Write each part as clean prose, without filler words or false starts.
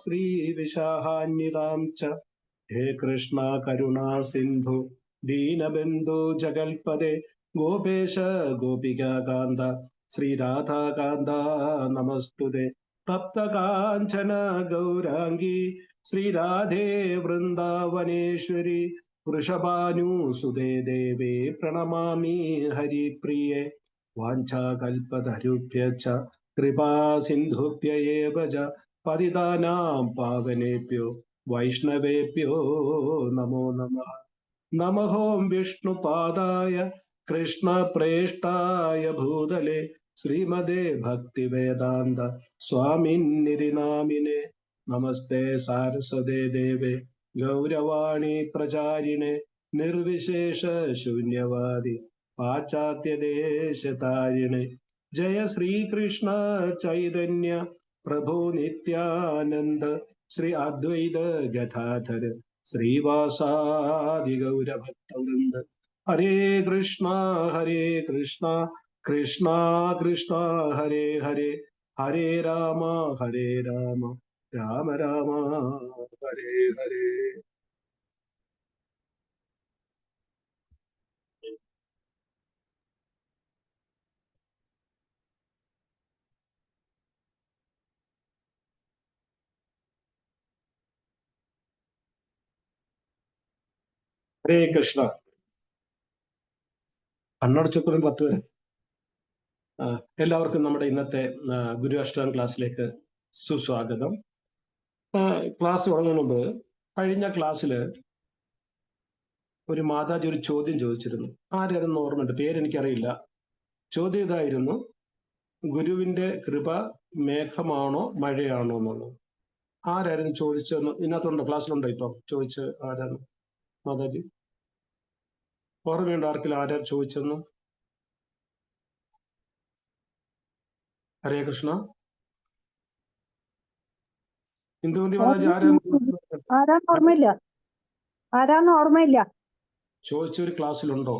ശ്രീ വിശാഹാന്വിതാം ച ഹേ കൃഷ്ണ കരുണാ സിന്ധു ദീനബന്ധു ജഗൽപദേ ഗോപേശ ഗോപികാകാന്ത ശ്രീരാധാകാന്ത നമസ്തുതേ തപ്തകാഞ്ചന ഗൗരാംഗി ശ്രീരാധേ വൃന്ദാവനേശ്വരി വൃഷഭാനുസുതേ ദേവേ പ്രണമാമി ഹരിപ്രിയേ വാഞ്ചാകൽപതരുഭ്യശ്ച കൃപാ സിന്ധുഭ്യ ഏവ ച പതിതാനാം പാവനേഭ്യോ വൈഷ്ണവേഭ്യോ നമോ നമഃ. നമോം വിഷ്ണുപാദായ കൃഷ്ണപ്രേഷ്ഠായ ഭൂതലേ ശ്രീമദേ ഭക്തിവേദാന്ത സ്വാമിന്നിധി നാമിനെ. നമസ്തേ സാരസ്വതേ ദേവേ ഗൗരവാണി പ്രചാരിണേ നിർവിശേഷ ശൂന്യവാദി പാശ്ചാത്യദേശതാരിണേ. ജയ ശ്രീകൃഷ്ണ ചൈതന്യ പ്രഭു നിത്യാനന്ദ ശ്രീ അദ്വൈത ഗദാധര ശ്രീവാസാദി ഗൗരഭക്തവൃന്ദ. ഹരേ കൃഷ്ണ കൃഷ്ണ കൃഷ്ണ ഹരേ ഹരേ, ഹരേ രാമ രാമ രാമ ഹരേ ഹരേ. ഹരേ കൃഷ്ണ. കണ്ണടച്ചൊക്കെ 10 പേര്. എല്ലാവർക്കും നമ്മുടെ ഇന്നത്തെ ഗുരു അഷ്ടകം ക്ലാസ്സിലേക്ക് സുസ്വാഗതം. ക്ലാസ് തുടങ്ങുന്ന മുമ്പ് കഴിഞ്ഞ ക്ലാസ്സിൽ ഒരു മാതാജി ഒരു ചോദ്യം ചോദിച്ചിരുന്നു. ആരായിരുന്നു ഓർമ്മയുണ്ട്? പേരെനിക്കറിയില്ല. ചോദ്യം ഇതായിരുന്നു: ഗുരുവിന്റെ കൃപ മേഘമാണോ മഴയാണോ എന്നുള്ളത്. ആരായിരുന്നു ചോദിച്ചതെന്ന് ഇതിനകത്തുണ്ടോ? ക്ലാസ്സിലുണ്ടോ? ഇപ്പം ചോദിച്ച് ആരാണ്? മാതാജി ഓർമ്മയുണ്ടോ? ആർക്കെങ്കിലും ആരാ ചോദിച്ചെന്ന്? ഹരേ കൃഷ്ണ. ഇന്ദുമതി മാതാജി ഓർമ്മയില്ല. ചോദിച്ചൊരു ക്ലാസ്സിലുണ്ടോ?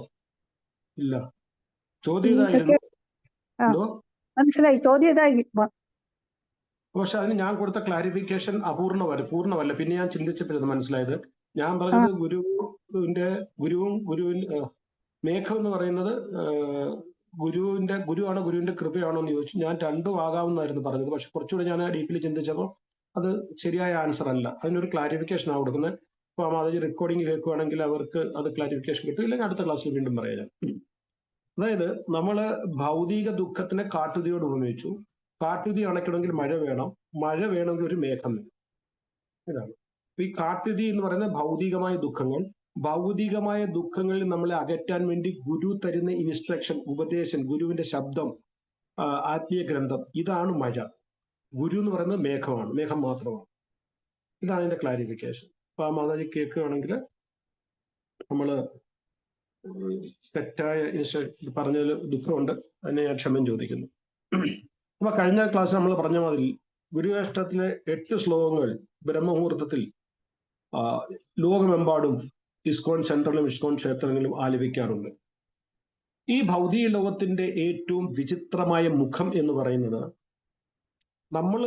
ഇല്ല. ചോദ്യം ഇതായിരുന്നു. മനസ്സിലായി, ചോദ്യം ഇതായി. പക്ഷെ അതിന് ഞാൻ കൊടുത്ത ക്ലാരിഫിക്കേഷൻ പൂർണ്ണമല്ല. പിന്നെ ഞാൻ ചിന്തിച്ചപ്പോഴത് മനസ്സിലായത്. ഞാൻ പറഞ്ഞത് ഗുരുവിന്റെ മേഘം എന്ന് പറയുന്നത് ഗുരുവാണോ ഗുരുവിന്റെ കൃപയാണോ എന്ന് ചോദിച്ചു. ഞാൻ രണ്ടും ആകാമെന്നായിരുന്നു പറഞ്ഞത്. പക്ഷെ കുറച്ചുകൂടെ ഞാൻ ഡീപ്പിൽ ചിന്തിച്ചപ്പോൾ അത് ശരിയായ ആൻസർ അല്ല. അതിനൊരു ക്ലാരിഫിക്കേഷൻ ആണ് കൊടുക്കുന്നത്. അപ്പോൾ മാതാജി റെക്കോർഡിംഗ് കേൾക്കുകയാണെങ്കിൽ അവർക്ക് അത് ക്ലാരിഫിക്കേഷൻ കിട്ടും. ഇല്ലെങ്കിൽ അടുത്ത ക്ലാസ്സിൽ വീണ്ടും പറയാം. അതായത് നമ്മള് ഭൗതിക ദുഃഖത്തിനെ കാട്ടുതീയോട് ഉപമിച്ചു. കാട്ടുതീ അണയ്ക്കണമെങ്കിൽ മഴ വേണം, മഴ വേണമെങ്കിൽ ഒരു മേഘം വേണം. ഇതാണ് ഈ കാട്ടുതീ എന്ന് പറയുന്നത് ഭൗതികമായ ദുഃഖങ്ങളിൽ നമ്മളെ അകറ്റാൻ വേണ്ടി ഗുരു തരുന്ന ഇൻസ്ട്രക്ഷൻ, ഉപദേശം, ഗുരുവിന്റെ ശബ്ദം, ആത്മീയ ഗ്രന്ഥം, ഇതാണ് മഴ. ഗുരു എന്ന് പറയുന്നത് മേഘം മാത്രമാണ്. ഇതാണ് അതിന്റെ ക്ലാരിഫിക്കേഷൻ. അപ്പൊ ആ മാതാജി കേൾക്കുകയാണെങ്കിൽ നമ്മള് തെറ്റായ പറഞ്ഞതിൽ ദുഃഖമുണ്ട്, അതിനെ ഞാൻ ക്ഷമം ചോദിക്കുന്നു. അപ്പൊ കഴിഞ്ഞ ക്ലാസ് നമ്മൾ പറഞ്ഞ മാതിരി ഗുരുവേഷ്ടത്തിലെ 8 ശ്ലോകങ്ങൾ ബ്രഹ്മമുഹൂർത്തത്തിൽ ലോകമെമ്പാടും ഇസ്കോൺ സെന്ററിലും ഇസ്കോൺ ക്ഷേത്രങ്ങളിലും ആലപിക്കാറുണ്ട്. ഈ ഭൗതിക ലോകത്തിന്റെ ഏറ്റവും വിചിത്രമായ മുഖം എന്ന് പറയുന്നത്, നമ്മൾ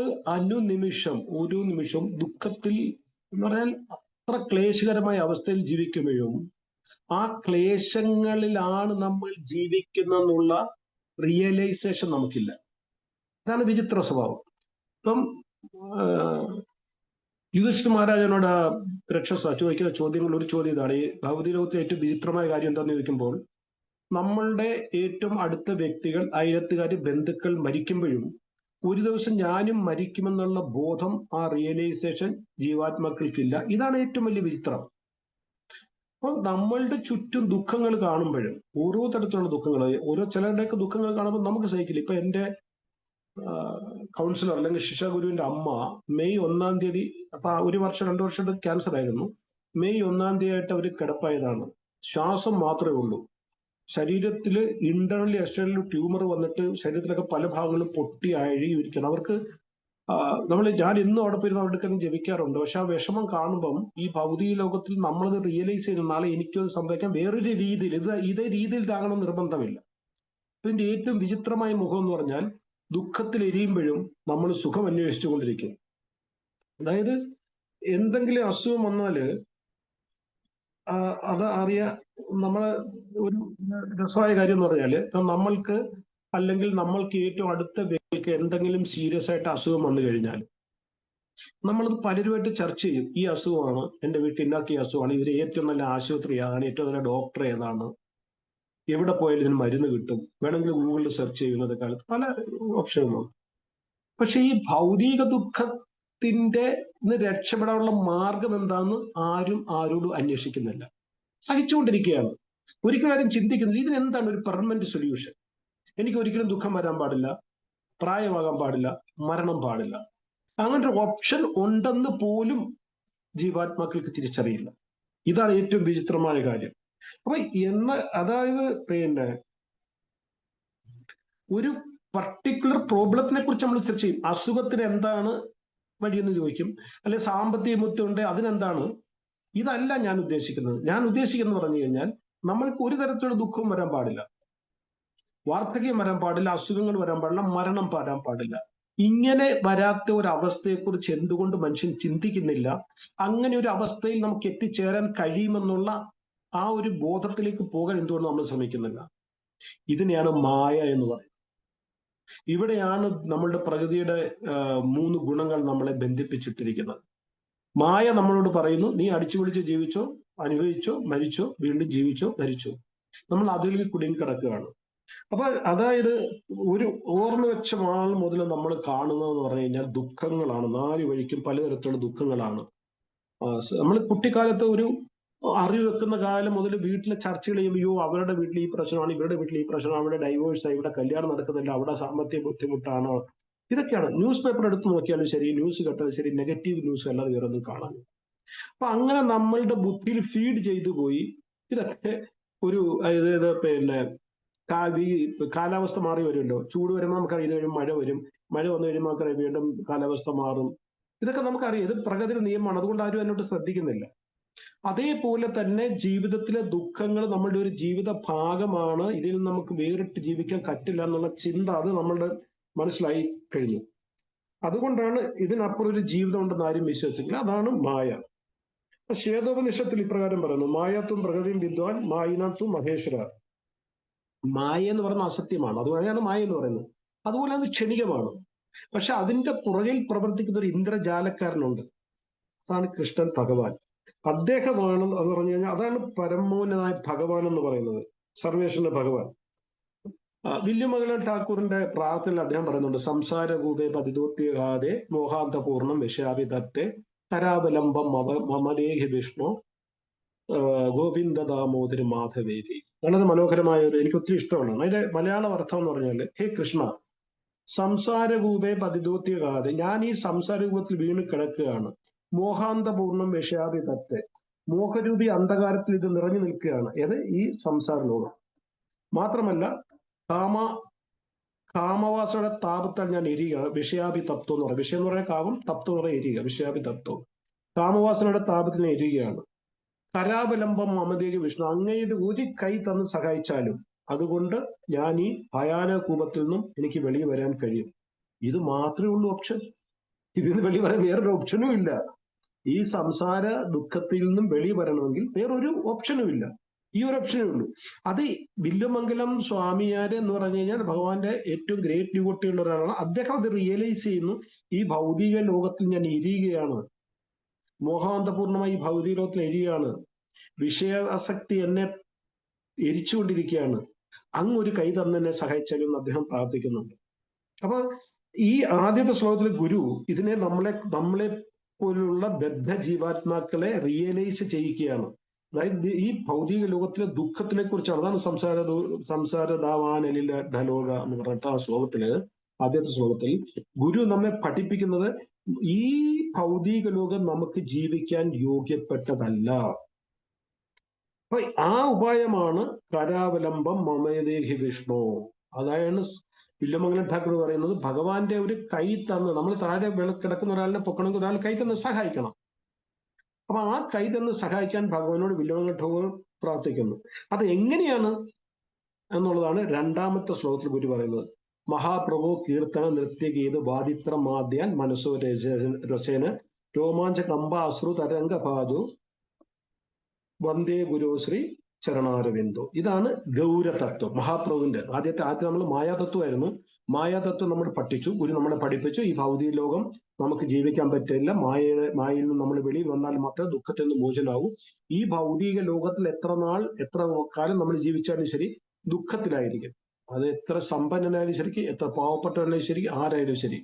ഒരു നിമിഷം ദുഃഖത്തിൽ എന്ന് പറഞ്ഞാൽ അത്ര ക്ലേശകരമായ അവസ്ഥയിൽ ജീവിക്കുമ്പോഴും ആ ക്ലേശങ്ങളിലാണ് നമ്മൾ ജീവിക്കുന്നെന്നുള്ള റിയലൈസേഷൻ നമുക്കില്ല. അതാണ് വിചിത്ര സ്വഭാവം. ഇപ്പം യുധിഷ്ഠിര മഹാരാജനോട് രക്ഷസ ചോദിക്കുന്ന ചോദ്യങ്ങൾ ഒരു ചോദ്യം ഇതാണ്: ഈ ഭൗതിക ലോകത്തിലെ ഏറ്റവും വിചിത്രമായ കാര്യം എന്താണെന്ന് ചോദിക്കുമ്പോൾ, നമ്മളുടെ ഏറ്റവും അടുത്ത വ്യക്തികൾ, അയലത്തുകാർ, ബന്ധുക്കൾ മരിക്കുമ്പോഴും ഒരു ദിവസം ഞാനും മരിക്കുമെന്നുള്ള ബോധം, ആ റിയലൈസേഷൻ ജീവാത്മാക്കൾക്കില്ല. ഇതാണ് ഏറ്റവും വലിയ വിചിത്രം. അപ്പോൾ നമ്മളുടെ ചുറ്റും ദുഃഖങ്ങൾ കാണുമ്പോഴും, ഓരോ തരത്തിലുള്ള ദുഃഖങ്ങൾ, ചിലരുടെയൊക്കെ ദുഃഖങ്ങൾ കാണുമ്പോൾ നമുക്ക് സഹിക്കില്ല. ഇപ്പൊ എൻ്റെ കൗൺസിലർ അല്ലെങ്കിൽ ശിക്ഷാഗുരുവിന്റെ അമ്മ മെയ് 1-ാം തീയതി, അപ്പൊ 1 വർഷം 2 വർഷത്തെ ക്യാൻസർ ആയിരുന്നു. മെയ് 1-ാം തീയതി അവർ കിടപ്പായതാണ്. ശ്വാസം മാത്രമേ ഉള്ളൂ. ശരീരത്തിൽ ഇന്റർണലി എക്സ്റ്റേണലി ട്യൂമർ വന്നിട്ട് ശരീരത്തിലൊക്കെ പല ഭാഗങ്ങളും പൊട്ടി അഴിയിരിക്കണം. അവർക്ക് ഞാൻ ഇന്നും അവിടെ പോയിരുന്ന അവരുടെ കാര്യം ജപിക്കാറുണ്ട്. പക്ഷെ ആ വിഷമം കാണുമ്പം ഈ ഭൗതിക ലോകത്തിൽ നമ്മളത് റിയലൈസ് ചെയ്ത് നാളെ എനിക്കത് സംഭവിക്കാം വേറൊരു രീതിയിൽ, ഇതേ രീതിയിൽ താങ്ങണം നിർബന്ധമില്ല. ഇതിന്റെ ഏറ്റവും വിചിത്രമായ മുഖം എന്ന് പറഞ്ഞാൽ, ദുഃഖത്തിൽ എരിയുമ്പോഴും നമ്മൾ സുഖം അന്വേഷിച്ചു കൊണ്ടിരിക്കും. അതായത് എന്തെങ്കിലും അസുഖം വന്നാല് അത് നമ്മള് ഒരു രസമായ കാര്യം എന്ന് പറഞ്ഞാല് നമ്മൾക്ക് അല്ലെങ്കിൽ നമ്മൾക്ക് ഏറ്റവും അടുത്ത വ്യക്തിക്ക് എന്തെങ്കിലും സീരിയസ് ആയിട്ട് അസുഖം വന്നു കഴിഞ്ഞാൽ നമ്മളത് പലരുമായിട്ട് ചർച്ച ചെയ്യും. ഈ അസുഖമാണ്, എൻ്റെ വീട്ടിൽ ഉണ്ടാക്കിയ അസുഖമാണ്, ഇതിന് ഏറ്റവും നല്ല ആശുപത്രി ഏതാണ്, ഏറ്റവും നല്ല ഡോക്ടർ ഏതാണ്, എവിടെ പോയാലും ഇതിന് മരുന്ന് കിട്ടും, വേണമെങ്കിൽ ഗൂഗിളിൽ സെർച്ച് ചെയ്യുന്നത് കാലത്ത് പല ഓപ്ഷനുകളും. പക്ഷെ ഈ ഭൗതിക ദുഃഖത്തിന്റെ രക്ഷപ്പെടാനുള്ള മാർഗം എന്താണെന്ന് ആരും ആരോടും അന്വേഷിക്കുന്നില്ല, സഹിച്ചുകൊണ്ടിരിക്കുകയാണ്. ഒരിക്കലും ആരും ചിന്തിക്കുന്നില്ല ഇതിനെന്താണ് ഒരു പെർമനന്റ് സൊല്യൂഷൻ. എനിക്ക് ഒരിക്കലും ദുഃഖം വരാൻ പാടില്ല, പ്രായമാകാൻ പാടില്ല, മരണം പാടില്ല. അങ്ങനെ ഒരു ഓപ്ഷൻ ഉണ്ടെന്ന് പോലും ജീവാത്മാക്കൾക്ക് തിരിച്ചറിയില്ല. ഇതാണ് ഏറ്റവും വിചിത്രമായ കാര്യം. അപ്പൊ അതായത് ഒരു പർട്ടിക്കുലർ പ്രോബ്ലത്തിനെ കുറിച്ച് നമ്മൾ ചർച്ച ചെയ്യും. അസുഖത്തിന് എന്താണ് വഴിയെന്ന് ചോദിക്കും, അല്ലെ സാമ്പത്തിക ബുദ്ധിമുട്ടുണ്ട് അതിനെന്താണ്. ഇതല്ല ഞാൻ ഉദ്ദേശിക്കുന്നത്. ഞാൻ ഉദ്ദേശിക്കുന്നത് പറഞ്ഞു കഴിഞ്ഞാൽ നമ്മൾക്ക് ഒരു തരത്തിലുള്ള ദുഃഖവും വരാൻ പാടില്ല, വാർദ്ധക്യം വരാൻ പാടില്ല, അസുഖങ്ങൾ വരാൻ പാടില്ല, മരണം വരാൻ പാടില്ല. ഇങ്ങനെ വരാത്ത ഒരു അവസ്ഥയെക്കുറിച്ച് എന്തുകൊണ്ട് മനുഷ്യൻ ചിന്തിക്കുന്നില്ല? അങ്ങനെ ഒരു അവസ്ഥയിൽ നമുക്ക് എത്തിച്ചേരാൻ കഴിയുമെന്നുള്ള ആ ഒരു ബോധത്തിലേക്ക് പോകാൻ എന്തുകൊണ്ട് നമ്മൾ ശ്രമിക്കുന്നില്ല? ഇതിനെയാണ് മായ എന്ന് പറയുന്നത്. ഇവിടെയാണ് നമ്മളുടെ പ്രകൃതിയുടെ 3 ഗുണങ്ങൾ നമ്മളെ ബന്ധിപ്പിച്ചിട്ടിരിക്കുന്നത്. മായ നമ്മളോട് പറയുന്നു, നീ അടിച്ചു പിടിച്ച് ജീവിച്ചോ, അനുഭവിച്ചോ, മരിച്ചോ, വീണ്ടും ജീവിച്ചോ, മരിച്ചോ. നമ്മൾ അതിൽ കുടുങ്ങിക്കിടക്കുകയാണ്. അപ്പൊ അതായത് ഒരു ഓർമ്മ വെച്ച നാൾ മുതൽ നമ്മൾ കാണുന്നതെന്ന് പറഞ്ഞു കഴിഞ്ഞാൽ ദുഃഖങ്ങളാണ്. 4 വഴിക്കും പലതരത്തിലുള്ള ദുഃഖങ്ങളാണ്. നമ്മൾ കുട്ടിക്കാലത്ത് ഒരു അറിവ് വെക്കുന്ന കാലം മുതൽ വീട്ടിലെ ചർച്ചകൾ ചെയ്യുമ്പോൾ അവരുടെ വീട്ടിൽ ഈ പ്രശ്നമാണ്, ഇവരുടെ വീട്ടിൽ ഈ പ്രശ്നമാണ്, അവിടെ ഡൈവോഴ്സാണ്, ഇവിടെ കല്യാണം നടക്കുന്നില്ല, അവിടെ സാമ്പത്തിക ബുദ്ധിമുട്ടാണ്. ഇതൊക്കെയാണ്. ന്യൂസ് പേപ്പർ എടുത്ത് നോക്കിയാലും ശരി, ന്യൂസ് കേട്ടാലും ശരി, നെഗറ്റീവ് ന്യൂസ് അല്ലാതെ വേറെ ഒന്നും കാണാൻ. അപ്പൊ അങ്ങനെ നമ്മളുടെ ബുദ്ധിയിൽ ഫീഡ് ചെയ്തു പോയി. ഇതൊക്കെ ഒരു കാലാവസ്ഥ മാറി വരുമല്ലോ. ചൂട് വരുമ്പോൾ നമുക്കറിയാം ഇത് മഴ വരും, മഴ വന്നു കഴിയുമ്പോൾ നമുക്കറിയാം വീണ്ടും കാലാവസ്ഥ മാറും. ഇതൊക്കെ നമുക്കറിയാം, ഇത് പ്രകൃതിയുടെ നിയമമാണ്. അതുകൊണ്ട് ആരും അതിനോട്ട് ശ്രദ്ധിക്കുന്നില്ല. അതേപോലെ തന്നെ ജീവിതത്തിലെ ദുഃഖങ്ങൾ നമ്മളുടെ ഒരു ജീവിത ഭാഗമാണ്, ഇതിൽ നമുക്ക് വേറിട്ട് ജീവിക്കാൻ പറ്റില്ല എന്നുള്ള ചിന്ത അത് നമ്മളുടെ മനസ്സിലായി കഴിഞ്ഞു. അതുകൊണ്ടാണ് ഇതിനപ്പുറം ഒരു ജീവിതം ഉണ്ടെന്ന് ആരും വിശ്വസിക്കില്ല. അതാണ് മായ. ശ്വേതോപനിഷത്തിൽ ഇപ്രകാരം പറയുന്നു, മായാത്തും പ്രകൃതിയും വിദ്വാൻ മായിനാത്തും മഹേശ്വര. മായ എന്ന് പറയുന്നത് അസത്യമാണ്, അതുപോലെയാണ് മായ എന്ന് പറയുന്നത്. അതുപോലെ അത് ക്ഷണികമാണ്. പക്ഷെ അതിന്റെ പുറകിൽ പ്രവർത്തിക്കുന്ന ഒരു ഇന്ദ്രജാലക്കാരനുണ്ട്, അതാണ് കൃഷ്ണൻ ഭഗവാൻ. അദ്ദേഹമാണ് അത് പറഞ്ഞു കഴിഞ്ഞാൽ അതാണ് പരമോന്നതനായ ഭഗവാൻ എന്ന് പറയുന്നത്, സർവേശ്വരന്റെ ഭഗവാൻ. വില്യമംഗലം ഠാക്കൂറിന്റെ പ്രാർത്ഥനയിൽ അദ്ദേഹം പറയുന്നുണ്ട്, സംസാരകൂപേ പതിതോത്യഘാതേ മോഹാന്തപൂർണം വിഷാവിധത്തെ കരാവലംബം മമലേഹി വിഷ്ണു ഗോവിന്ദ ദാമോദര മാധവേരി. വളരെ മനോഹരമായ എനിക്ക് ഒത്തിരി ഇഷ്ടമാണ്. അതിന്റെ മലയാളം അർത്ഥം എന്ന് പറഞ്ഞാൽ, ഹേ കൃഷ്ണ, സംസാരകൂപേ പതിതോത്യഘാതെ, ഞാൻ ഈ സംസാരകൂപത്തിൽ വീണ് കിടക്കുകയാണ്. മോഹാന്തപൂർണം വിഷയാഭിതത്തെ, മോഹരൂപി അന്ധകാരത്തിൽ ഇത് നിറഞ്ഞു നിൽക്കുകയാണ്. ഏത്? ഈ സംസാര ലോകം. മാത്രമല്ല കാമവാസയുടെ താപത്താൽ ഞാൻ എരിയുക. വിഷയാഭി തത്വം എന്ന് പറയും. വിഷയം എന്ന് പറയാൻ കാമം, തത്വം എന്ന് പറയാൻ എരിയുക. വിഷയാഭി തത്വം. കാമവാസനയുടെ താപത്തിൽ ഞാൻ എരിയുകയാണ്. കരാവലംബം മമതേക്ക് വിഷ്ണു, അങ്ങയുടെ ഒരു കൈ തന്ന് സഹായിച്ചാലും അതുകൊണ്ട് ഞാൻ ഈ ഭയാനക കൂപത്തിൽ നിന്നും എനിക്ക് വെളിയിൽ വരാൻ കഴിയും. ഇത് മാത്രമേ ഉള്ളൂ ഓപ്ഷൻ. ഇതിന് വെളി വരാൻ വേറൊരു ഓപ്ഷനും ഇല്ല. ഈ സംസാര ദുഃഖത്തിൽ നിന്നും വെളി വരണമെങ്കിൽ വേറൊരു ഓപ്ഷനും ഇല്ല, ഈ ഒരു ഓപ്ഷനേ ഉള്ളൂ. അത് വില്യമംഗലം സ്വാമിയാര് എന്ന് പറഞ്ഞു കഴിഞ്ഞാൽ ഭഗവാന്റെ ഏറ്റവും ഗ്രേറ്റ് ഡിവോട്ടിയുള്ള ഒരാളാണ്. അദ്ദേഹം അത് റിയലൈസ് ചെയ്യുന്നു, ഈ ഭൗതിക ലോകത്തിൽ ഞാൻ എരിയുകയാണ്, മോഹാന്തപൂർണമായി ഈ ഭൗതിക ലോകത്തിൽ എരിയുകയാണ്, വിഷയാസക്തി എന്നെ എരിച്ചുകൊണ്ടിരിക്കുകയാണ്, അങ്ങ് ഒരു കൈ തന്നെ സഹായിച്ചാലും അദ്ദേഹം പ്രാർത്ഥിക്കുന്നുണ്ട്. അപ്പൊ ഈ ആദ്യത്തെ ശ്ലോകത്തിലെ ഗുരു ഇതിനെ നമ്മളെ പോലുള്ള ബദ്ധ ജീവാത്മാക്കളെ റിയലൈസ് ചെയ്യിക്കുകയാണ്. അതായത് ഈ ഭൗതിക ലോകത്തിലെ ദുഃഖത്തിനെ കുറിച്ചാണ്. അതാണ് സംസാരദാവാനലില ഢലോക എന്ന് പറഞ്ഞിട്ട് ആ ശ്ലോകത്തില്, ആദ്യത്തെ ശ്ലോകത്തിൽ ഗുരു നമ്മെ പഠിപ്പിക്കുന്നത് ഈ ഭൗതിക ലോകം നമുക്ക് ജീവിക്കാൻ യോഗ്യപ്പെട്ടതല്ല. അപ്പൊ ആ ഉപായമാണ് കരാവലംബം മമേദേഹി വിഷ്ണു. അതാണ് വില്യമംഗലം ഠാക്കൂർ പറയുന്നത്, ഭഗവാന്റെ ഒരു കൈ തന്ന്, നമ്മൾ താഴെ കിടക്കുന്ന ഒരാളിനെ പൊക്കണമെങ്കിൽ ഒരാൾ കൈ തന്ന് സഹായിക്കണം. അപ്പൊ ആ കൈ തന്ന് സഹായിക്കാൻ ഭഗവാനോട് വില്യമംഗലം ഠാക്കൂർ പ്രാർത്ഥിക്കുന്നു. അത് എങ്ങനെയാണ് എന്നുള്ളതാണ് രണ്ടാമത്തെ ശ്ലോകത്തിൽ ഗുരു പറയുന്നത്. മഹാപ്രഭു കീർത്തന നൃത്യഗീത വാദിത്രം മാദ്യാൻ മനസ്സോ രസേന രോമാഞ്ച കമ്പ അശ്രു തരംഗ ഭാജു വന്ദേ ഗുരുശ്രീ ചരണാരവിന്ദോ. ഇതാണ് ഗൗരതത്വം മഹാപ്രഭുവിന്റെ. ആദ്യം നമ്മൾ മായാതത്വമായിരുന്നു. മായാതത്വം നമ്മൾ പഠിച്ചു, ഗുരു നമ്മളെ പഠിപ്പിച്ചു. ഈ ഭൗതിക ലോകം നമുക്ക് ജീവിക്കാൻ പറ്റില്ല, മായയിൽ നിന്ന് നമ്മൾ വെളിയിൽ വന്നാൽ മാത്രമേ ദുഃഖത്തിൽ നിന്ന് മോചനാവൂ. ഈ ഭൗതിക ലോകത്തിൽ എത്ര കാലം നമ്മൾ ജീവിച്ചാലും ശരി ദുഃഖത്തിലായിരിക്കും. അത് എത്ര സമ്പന്നനായാലും ശരി, എത്ര പാവപ്പെട്ടവനായാലും ശരി, ആരായാലും ശരി,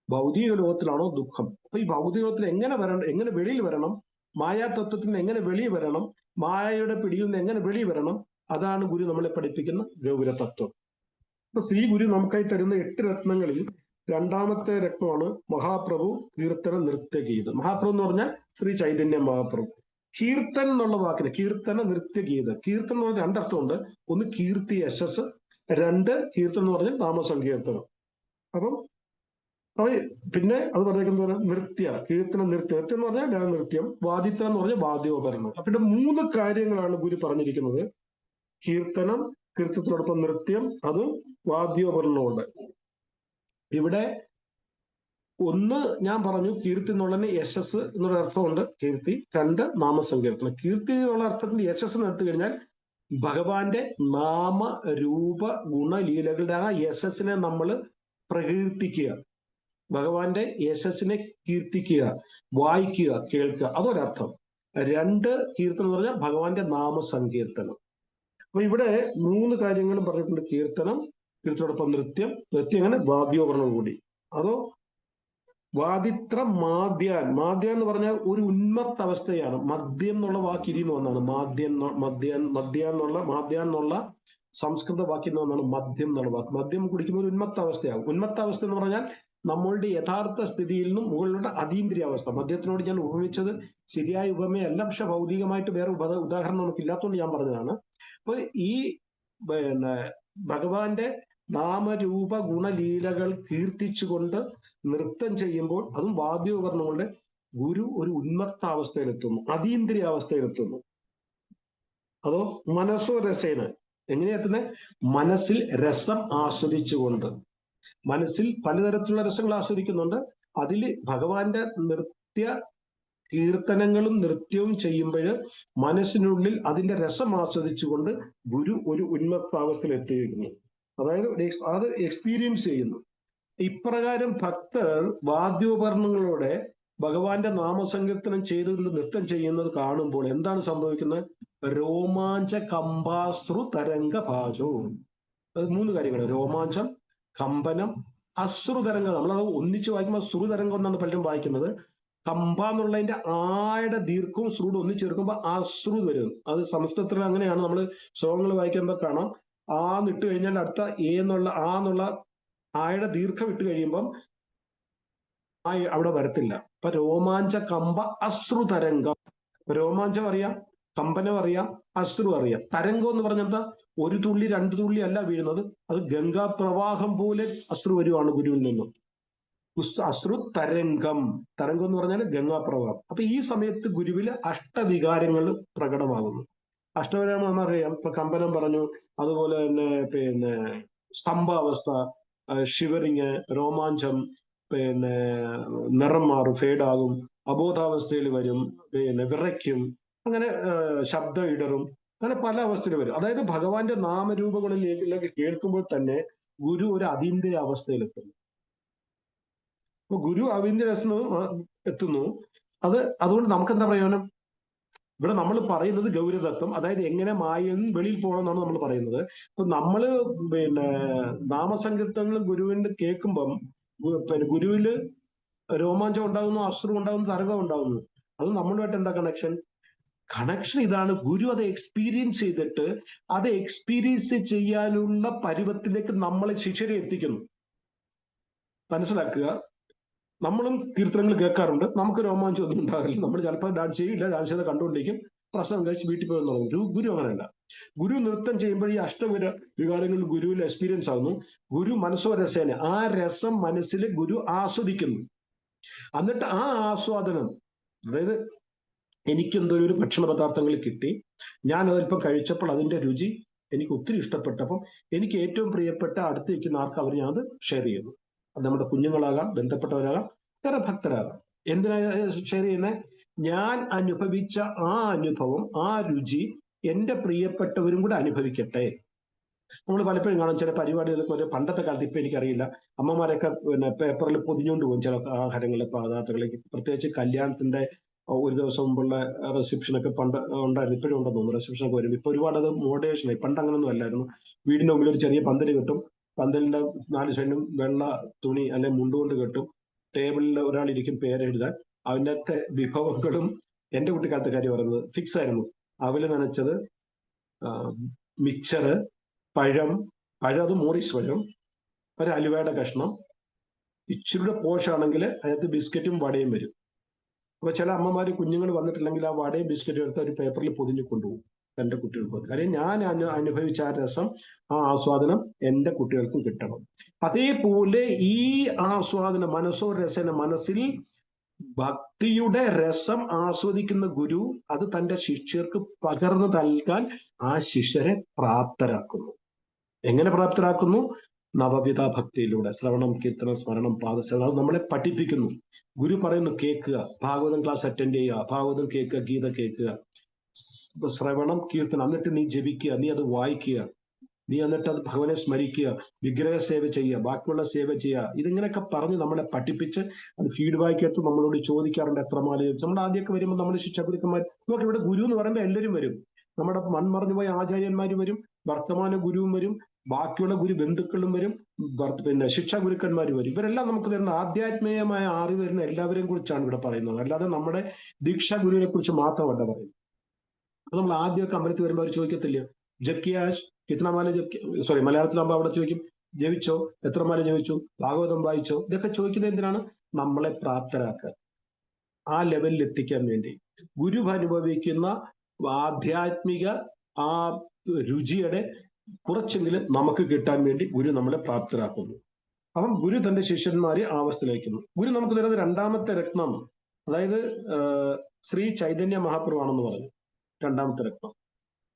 ഭൗതിക ലോകത്തിലാണോ ദുഃഖം. അപ്പൊ ഈ ഭൗതിക ലോകത്തിൽ എങ്ങനെ വെളിയിൽ വരണം, മായാതത്വത്തിൽ നിന്ന് എങ്ങനെ വെളിയിൽ വരണം, മായയുടെ പിടിയിൽ നിന്ന് എങ്ങനെ വെളിയിൽ വരണം, അതാണ് ഗുരു നമ്മളെ പഠിപ്പിക്കുന്ന ഗൗരതത്വം. അപ്പൊ ശ്രീ ഗുരു നമുക്കായി തരുന്ന 8 രത്നങ്ങളിൽ രണ്ടാമത്തെ രത്നമാണ് മഹാപ്രഭു കീർത്തന നൃത്യഗീതം. മഹാപ്രഭു എന്ന് പറഞ്ഞാൽ ശ്രീ ചൈതന്യ മഹാപ്രഭു. കീർത്തൻ എന്നുള്ള വാക്കിന് കീർത്തന നൃത്യഗീത, കീർത്തൻ എന്ന് പറഞ്ഞാൽ രണ്ടർത്ഥമുണ്ട്. ഒന്ന് കീർത്തി യശസ്, 2 കീർത്തനം എന്ന് പറഞ്ഞാൽ നാമസങ്കീർത്തനം. അപ്പം പിന്നെ അത് പറഞ്ഞിരിക്കുന്നത് നൃത്യ, കീർത്തന നൃത്യം എന്ന് പറഞ്ഞാൽ നൃത്യം, വാദിത്രം എന്ന് പറഞ്ഞാൽ വാദ്യോപകരണം. പിന്നെ 3 കാര്യങ്ങളാണ് ഗുരു പറഞ്ഞിരിക്കുന്നത്. കീർത്തനം, കീർത്തനത്തോടൊപ്പം നൃത്യം, അതും വാദ്യോപകരണമുണ്ട്. ഇവിടെ ഒന്ന് ഞാൻ പറഞ്ഞു, കീർത്തി എന്നുള്ളതിന് യശസ് എന്നൊരു അർത്ഥമുണ്ട്, കീർത്തി. 2 നാമസങ്കീർത്തനം. കീർത്തി എന്നുള്ള അർത്ഥത്തിൽ യശസ് എടുത്തു കഴിഞ്ഞാൽ ഭഗവാന്റെ നാമ രൂപ ഗുണലീലകളുടെ ആ യശസ്സിനെ നമ്മൾ പ്രകീർത്തിക്കുക, ഭഗവാന്റെ യശസ്സിനെ കീർത്തിക്കുക, വായിക്കുക, കേൾക്കുക, അതൊരർത്ഥം. 2 കീർത്തനം എന്ന് പറഞ്ഞാൽ ഭഗവാന്റെ നാമസങ്കീർത്തനം. അപ്പൊ ഇവിടെ 3 കാര്യങ്ങളും പറഞ്ഞിട്ടുണ്ട്. കീർത്തനം, കീർത്തനോടൊപ്പം നൃത്യം, അങ്ങനെ വാദ്യോപകരണം കൂടി. അതോ വാദിത്ര മാദ്യാൻ. മാദ്യാൻ എന്ന് പറഞ്ഞാൽ ഒരു ഉന്മത്ത അവസ്ഥയാണ്. മദ്യം എന്നുള്ള വാക്ക് ഇതിന്ന് വന്നാണ്. മാദ്യാൻ എന്നുള്ള സംസ്കൃത വാക്കിൽ നിന്ന് വന്നാണ് മദ്യം എന്നുള്ള വാക്ക്. മദ്യം കുടിക്കുമ്പോൾ ഒരു ഉന്മത്ത അവസ്ഥയാകും. ഉന്മത്ത അവസ്ഥ എന്ന് പറഞ്ഞാൽ നമ്മളുടെ യഥാർത്ഥ സ്ഥിതിയിൽ നിന്നും മുകളിലുള്ള അതീന്ദ്രിയാവസ്ഥ. മദ്യത്തിനോട് ഞാൻ ഉപമിച്ചത് ശരിയായ ഉപമയല്ല, പക്ഷെ ഭൗതികമായിട്ട് വേറെ ഉദാഹരണം നമുക്ക് ഇല്ലാത്തതുകൊണ്ട് ഞാൻ പറഞ്ഞതാണ്. അപ്പൊ ഈ ഭഗവാന്റെ നാമരൂപ ഗുണലീലകൾ കീർത്തിച്ചുകൊണ്ട് നൃത്തം ചെയ്യുമ്പോൾ, അതും വാദ്യോപകരണങ്ങളുടെ, ഗുരു ഒരു ഉന്മത്താവസ്ഥയിലെത്തുന്നു, അതീന്ദ്രിയാവസ്ഥയിലെത്തുന്നു. അതോ മനസ്സോ രസേന. എങ്ങനെയെത്തുന്നത്? മനസ്സിൽ രസം ആസ്വദിച്ചുകൊണ്ട്. മനസ്സിൽ പലതരത്തിലുള്ള രസങ്ങൾ ആസ്വദിക്കുന്നുണ്ട്. അതിൽ ഭഗവാന്റെ നൃത്യ കീർത്തനങ്ങളും നൃത്യവും ചെയ്യുമ്പോൾ മനസ്സിനുള്ളിൽ അതിന്റെ രസം ആസ്വദിച്ചുകൊണ്ട് ഗുരു ഒരു ഉന്മത്താവസ്ഥയിൽ എത്തിയിരിക്കുന്നു. അതായത് അത് എക്സ്പീരിയൻസ് ചെയ്യുന്നു. ഇപ്രകാരം ഭക്തർ വാദ്യോപകരണങ്ങളോടെ ഭഗവാന്റെ നാമസങ്കീർത്തനം ചെയ്തുകൊണ്ട് നൃത്തം ചെയ്യുന്നത് കാണുമ്പോൾ എന്താണ് സംഭവിക്കുന്നത്? രോമാഞ്ച കമ്പാശ്രു തരംഗ ഭാജോ. അത് 3 കാര്യങ്ങൾ: രോമാഞ്ചം, കമ്പനം, അശ്രുതരംഗം. നമ്മളത് ഒന്നിച്ച് വായിക്കുമ്പോൾ ശ്രുതരംഗം എന്നാണ് പലരും വായിക്കുന്നത്. കമ്പ എന്നുള്ളതിന്റെ ആയുടെ ദീർഘവും ശ്രുട് ഒന്നിച്ചേർക്കുമ്പോൾ അശ്രു വരും. അത് സംസ്കൃതത്തിൽ അങ്ങനെയാണ്. നമ്മൾ ശ്ലോകങ്ങൾ വായിക്കുമ്പോൾ കാണാം, ആ ഇട്ട് കഴിഞ്ഞാൽ അടുത്ത എന്നുള്ള ആയുടെ ദീർഘം ഇട്ട് കഴിയുമ്പം ആ അവിടെ വരത്തില്ല. അപ്പൊ രോമാഞ്ച കമ്പ അശ്രുതരംഗം. രോമാഞ്ചം അറിയാം, കമ്പനം അറിയാം, അശ്രു അറിയാം. തരംഗം എന്ന് പറഞ്ഞാൽ എന്താ? 1 തുള്ളി 2 തുള്ളി അല്ല വീഴുന്നത്, അത് ഗംഗാ പ്രവാഹം പോലെ അശ്രു വരുവാണ് ഗുരുവിൽ നിന്നും. അശ്രു തരംഗം. തരംഗം എന്ന് പറഞ്ഞാൽ ഗംഗാപ്രവാഹം. അപ്പൊ ഈ സമയത്ത് ഗുരുവില് അഷ്ടവികാരങ്ങൾ പ്രകടമാകുന്നു. അഷ്ടവികാരം എന്നറിയാം. ഇപ്പൊ കമ്പനം പറഞ്ഞു, അതുപോലെ തന്നെ സ്തംഭാവസ്ഥ, ഷിവറിങ്, രോമാഞ്ചം, നിറം മാറും, ഫേഡാകും, അബോധാവസ്ഥയിൽ വരും, വിറയ്ക്കും, അങ്ങനെ ശബ്ദം ഇടറും, അങ്ങനെ പല അവസ്ഥയിൽ വരും. അതായത് ഭഗവാന്റെ നാമരൂപങ്ങളിലേക്ക് കേൾക്കുമ്പോൾ തന്നെ ഗുരു ഒരു അതീന്ദ്രിയ അവസ്ഥയിലെത്തുന്നു. അപ്പൊ ഗുരു അതീന്ദ്രിയ എത്തുന്നു. അതുകൊണ്ട് നമുക്ക് എന്താ പ്രയോജനം? ഇവിടെ നമ്മൾ പറയുന്നത് ഗൗരതത്വം, അതായത് എങ്ങനെ മായയിൽ നിന്ന് വെളിയിൽ പോകണം എന്നാണ് നമ്മൾ പറയുന്നത്. അപ്പൊ നമ്മള് നാമസങ്കീർത്തനങ്ങളും ഗുരുവിന്റെ കേൾക്കുമ്പം ഗുരുവില് രോമാഞ്ചം ഉണ്ടാകുന്നു, അശ്രു ഉണ്ടാകുന്നു, തരംഗം ഉണ്ടാകുന്നു. അത് നമ്മളുമായിട്ട് എന്താ കണക്ഷൻ ഇതാണ്. ഗുരു അത് എക്സ്പീരിയൻസ് ചെയ്തിട്ട് അത് എക്സ്പീരിയൻസ് ചെയ്യാനുള്ള പരുവത്തിലേക്ക് നമ്മളെ ശിഷ്യരെ എത്തിക്കുന്നു. മനസ്സിലാക്കുക. നമ്മളും കീർത്തനങ്ങൾ കേൾക്കാറുണ്ട്, നമുക്ക് രോമാഞ്ചം ഒന്നും ഉണ്ടാകില്ല. നമ്മൾ ചിലപ്പോൾ ഡാൻസ് ചെയ്യില്ല, ഡാൻസ് ചെയ്ത് കണ്ടുകൊണ്ടിരിക്കും, പ്രശ്നം കഴിച്ച് വീട്ടിൽ പോയി തുടങ്ങും. ഗുരു അങ്ങനെയല്ല. ഗുരു നൃത്തം ചെയ്യുമ്പോൾ ഈ വികാരങ്ങളിൽ ഗുരുവിൽ എക്സ്പീരിയൻസ് ആകുന്നു. ഗുരു മനസ്സോ രസേന, ആ രസം മനസ്സിൽ ഗുരു ആസ്വദിക്കുന്നു. എന്നിട്ട് ആ ആസ്വാദനം, അതായത് എനിക്കെന്തോ ഒരു ഭക്ഷണ പദാർത്ഥങ്ങൾ കിട്ടി, ഞാൻ അതല്പം കഴിച്ചപ്പോൾ അതിന്റെ രുചി എനിക്ക് ഒത്തിരി ഇഷ്ടപ്പെട്ടപ്പം എനിക്ക് ഏറ്റവും പ്രിയപ്പെട്ട അടുത്ത് നിൽക്കുന്ന ആർക്ക് അവർ ഞാനത് ഷെയർ ചെയ്യുന്നു. അത് നമ്മുടെ കുഞ്ഞുങ്ങളാകാം, ബന്ധപ്പെട്ടവരാകാം, വേറെ ഭക്തരാകാം. എന്തിനാ ഷെയർ ചെയ്യുന്നത്? ഞാൻ അനുഭവിച്ച ആ അനുഭവം, ആ രുചി എന്റെ പ്രിയപ്പെട്ടവരും കൂടെ അനുഭവിക്കട്ടെ. നമ്മൾ പലപ്പോഴും കാണും ചില പരിപാടികളൊക്കെ, ഒരു പണ്ടത്തെ കാലത്ത്, ഇപ്പൊ എനിക്കറിയില്ല, അമ്മമാരൊക്കെ പിന്നെ പേപ്പറിൽ പൊതിഞ്ഞുകൊണ്ട് പോകും ചില ആഹാരങ്ങളെ, പദാർത്ഥങ്ങളിലേക്ക്. പ്രത്യേകിച്ച് കല്യാണത്തിന്റെ ഒരു ദിവസം മുമ്പുള്ള റിസപ്ഷനൊക്കെ പണ്ട് ഉണ്ടായിരുന്നു, ഇപ്പോഴും ഉണ്ടെന്ന് തോന്നുന്നു. റിസപ്ഷനൊക്കെ വരും. ഇപ്പൊ ഒരുപാട് അത് മോഡേഷനായി. പണ്ട് അങ്ങനൊന്നും അല്ലായിരുന്നു. വീടിന്റെ മുമ്പിൽ ഒരു ചെറിയ പന്തൽ കെട്ടും, പന്തലിന്റെ 4 സൈഡിലും വെള്ള തുണി അല്ലെ മുണ്ടുകൊണ്ട് കെട്ടും, ടേബിളിൽ ഒരാൾ ഇരിക്കും പേരെഴുതാൻ. അതിനകത്തെ വിഭവങ്ങളും എന്റെ കുട്ടിക്കാലത്തെ കാര്യം പറയുന്നത് ഫിക്സ് ആയിരുന്നു. അവല് നനച്ചത്, മിക്സറ്, പഴം, അത് മോറിസ് പഴം, ഒരു അലുവയുടെ കഷ്ണം, ഇച്ചിരിയുടെ പോഷാണെങ്കിൽ അതിനകത്ത് ബിസ്ക്കറ്റും വടയും വരും. അപ്പൊ ചില അമ്മമാര് കുഞ്ഞുങ്ങൾ വന്നിട്ടില്ലെങ്കിൽ ആ വടയും ബിസ്ക്കറ്റും എടുത്ത് ഒരു പേപ്പറിൽ പൊതിഞ്ഞു കൊണ്ടുപോകും എന്റെ കുട്ടികൾക്ക്. കാര്യം ഞാൻ അനുഭവിച്ച ആ രസം, ആ ആസ്വാദനം എന്റെ കുട്ടികൾക്കും കിട്ടണം. അതേപോലെ ഈ ആസ്വാദനം, മനസ്സോ രസന, മനസ്സിൽ ഭക്തിയുടെ രസം ആസ്വദിക്കുന്ന ഗുരു അത് തന്റെ ശിഷ്യർക്ക് പകർന്നു നൽകാൻ ആ ശിഷ്യരെ പ്രാപ്തരാക്കുന്നു. എങ്ങനെ പ്രാപ്തരാക്കുന്നു? നവവിധ ഭക്തിയിലൂടെ. ശ്രവണം, കീർത്തനം, സ്മരണം, പാദസേവനം. അത് നമ്മളെ പഠിപ്പിക്കുന്നു. ഗുരു പറയുന്നു കേൾക്കുക, ഭാഗവതം ക്ലാസ് അറ്റൻഡ് ചെയ്യുക, ഭാഗവതം കേൾക്കുക, ഗീത കേൾക്കുക, ശ്രവണം, കീർത്തനം, എന്നിട്ട് നീ ജപിക്കുക, നീ അത് വായിക്കുക, നീ എന്നിട്ട് അത് ഭഗവാനെ സ്മരിക്കുക, വിഗ്രഹ സേവ ചെയ്യുക, ബാക്കിയുള്ള സേവ ചെയ്യുക. ഇതിങ്ങനെയൊക്കെ പറഞ്ഞ് നമ്മളെ പഠിപ്പിച്ച് അത് ഫീഡ്ബാക്ക് എടുത്ത് നമ്മളോട് ചോദിക്കാറുണ്ട് എത്ര മാല ചോദിച്ചു. നമ്മുടെ ആദ്യമൊക്കെ വരുമ്പോൾ നമ്മൾ ശിക്ഷാഗുരുക്കന്മാർ, നമുക്ക് ഇവിടെ ഗുരു എന്ന് പറയുമ്പോൾ എല്ലാവരും വരും. നമ്മുടെ മൺമറഞ്ഞുപോയ ആചാര്യന്മാരും വരും, വർത്തമാന ഗുരുവും വരും, ബാക്കിയുള്ള ഗുരു ബന്ധുക്കളും വരും, പിന്നെ ശിക്ഷാ ഗുരുക്കന്മാർ വരും. ഇവരെല്ലാം നമുക്ക് തരുന്ന ആധ്യാത്മികമായ അറിവ് വരുന്ന എല്ലാവരെയും കുറിച്ചാണ് ഇവിടെ പറയുന്നത്. അല്ലാതെ നമ്മുടെ ദീക്ഷാ ഗുരുവിനെ കുറിച്ച് മാത്രമല്ല പറയുന്നത്. അത് നമ്മൾ ആദ്യമൊക്കെ അമ്പലത്തിൽ വരുമ്പോൾ അവർ ചോദിക്കത്തില്ല, ജപ്കിയാഷ് കിത്തന മാല ജപ്കി, സോറി മലയാളത്തിലാകുമ്പോൾ അവിടെ ചോദിക്കും ജപിച്ചോ, എത്ര മാല ജപിച്ചു, ഭാഗവതം വായിച്ചോ. ഇതൊക്കെ ചോദിക്കുന്നത് എന്തിനാണ്? നമ്മളെ പ്രാപ്തരാക്കാൻ, ആ ലെവലിൽ എത്തിക്കാൻ വേണ്ടി. ഗുരു അനുഭവിക്കുന്ന ആധ്യാത്മിക ആ രുചിയുടെ കുറച്ചെങ്കിലും നമുക്ക് കിട്ടാൻ വേണ്ടി ഗുരു നമ്മളെ പ്രാപ്തരാക്കുന്നു. അപ്പം ഗുരു തന്റെ ശിഷ്യന്മാരെ ആ അവസ്ഥയിലേക്കുന്നു. ഗുരു നമുക്ക് തരുന്ന രണ്ടാമത്തെ രത്നം, അതായത് ശ്രീ ചൈതന്യ മഹാപ്രഭുവാണെന്ന് പറഞ്ഞു. രണ്ടാമത്തെ രത്നം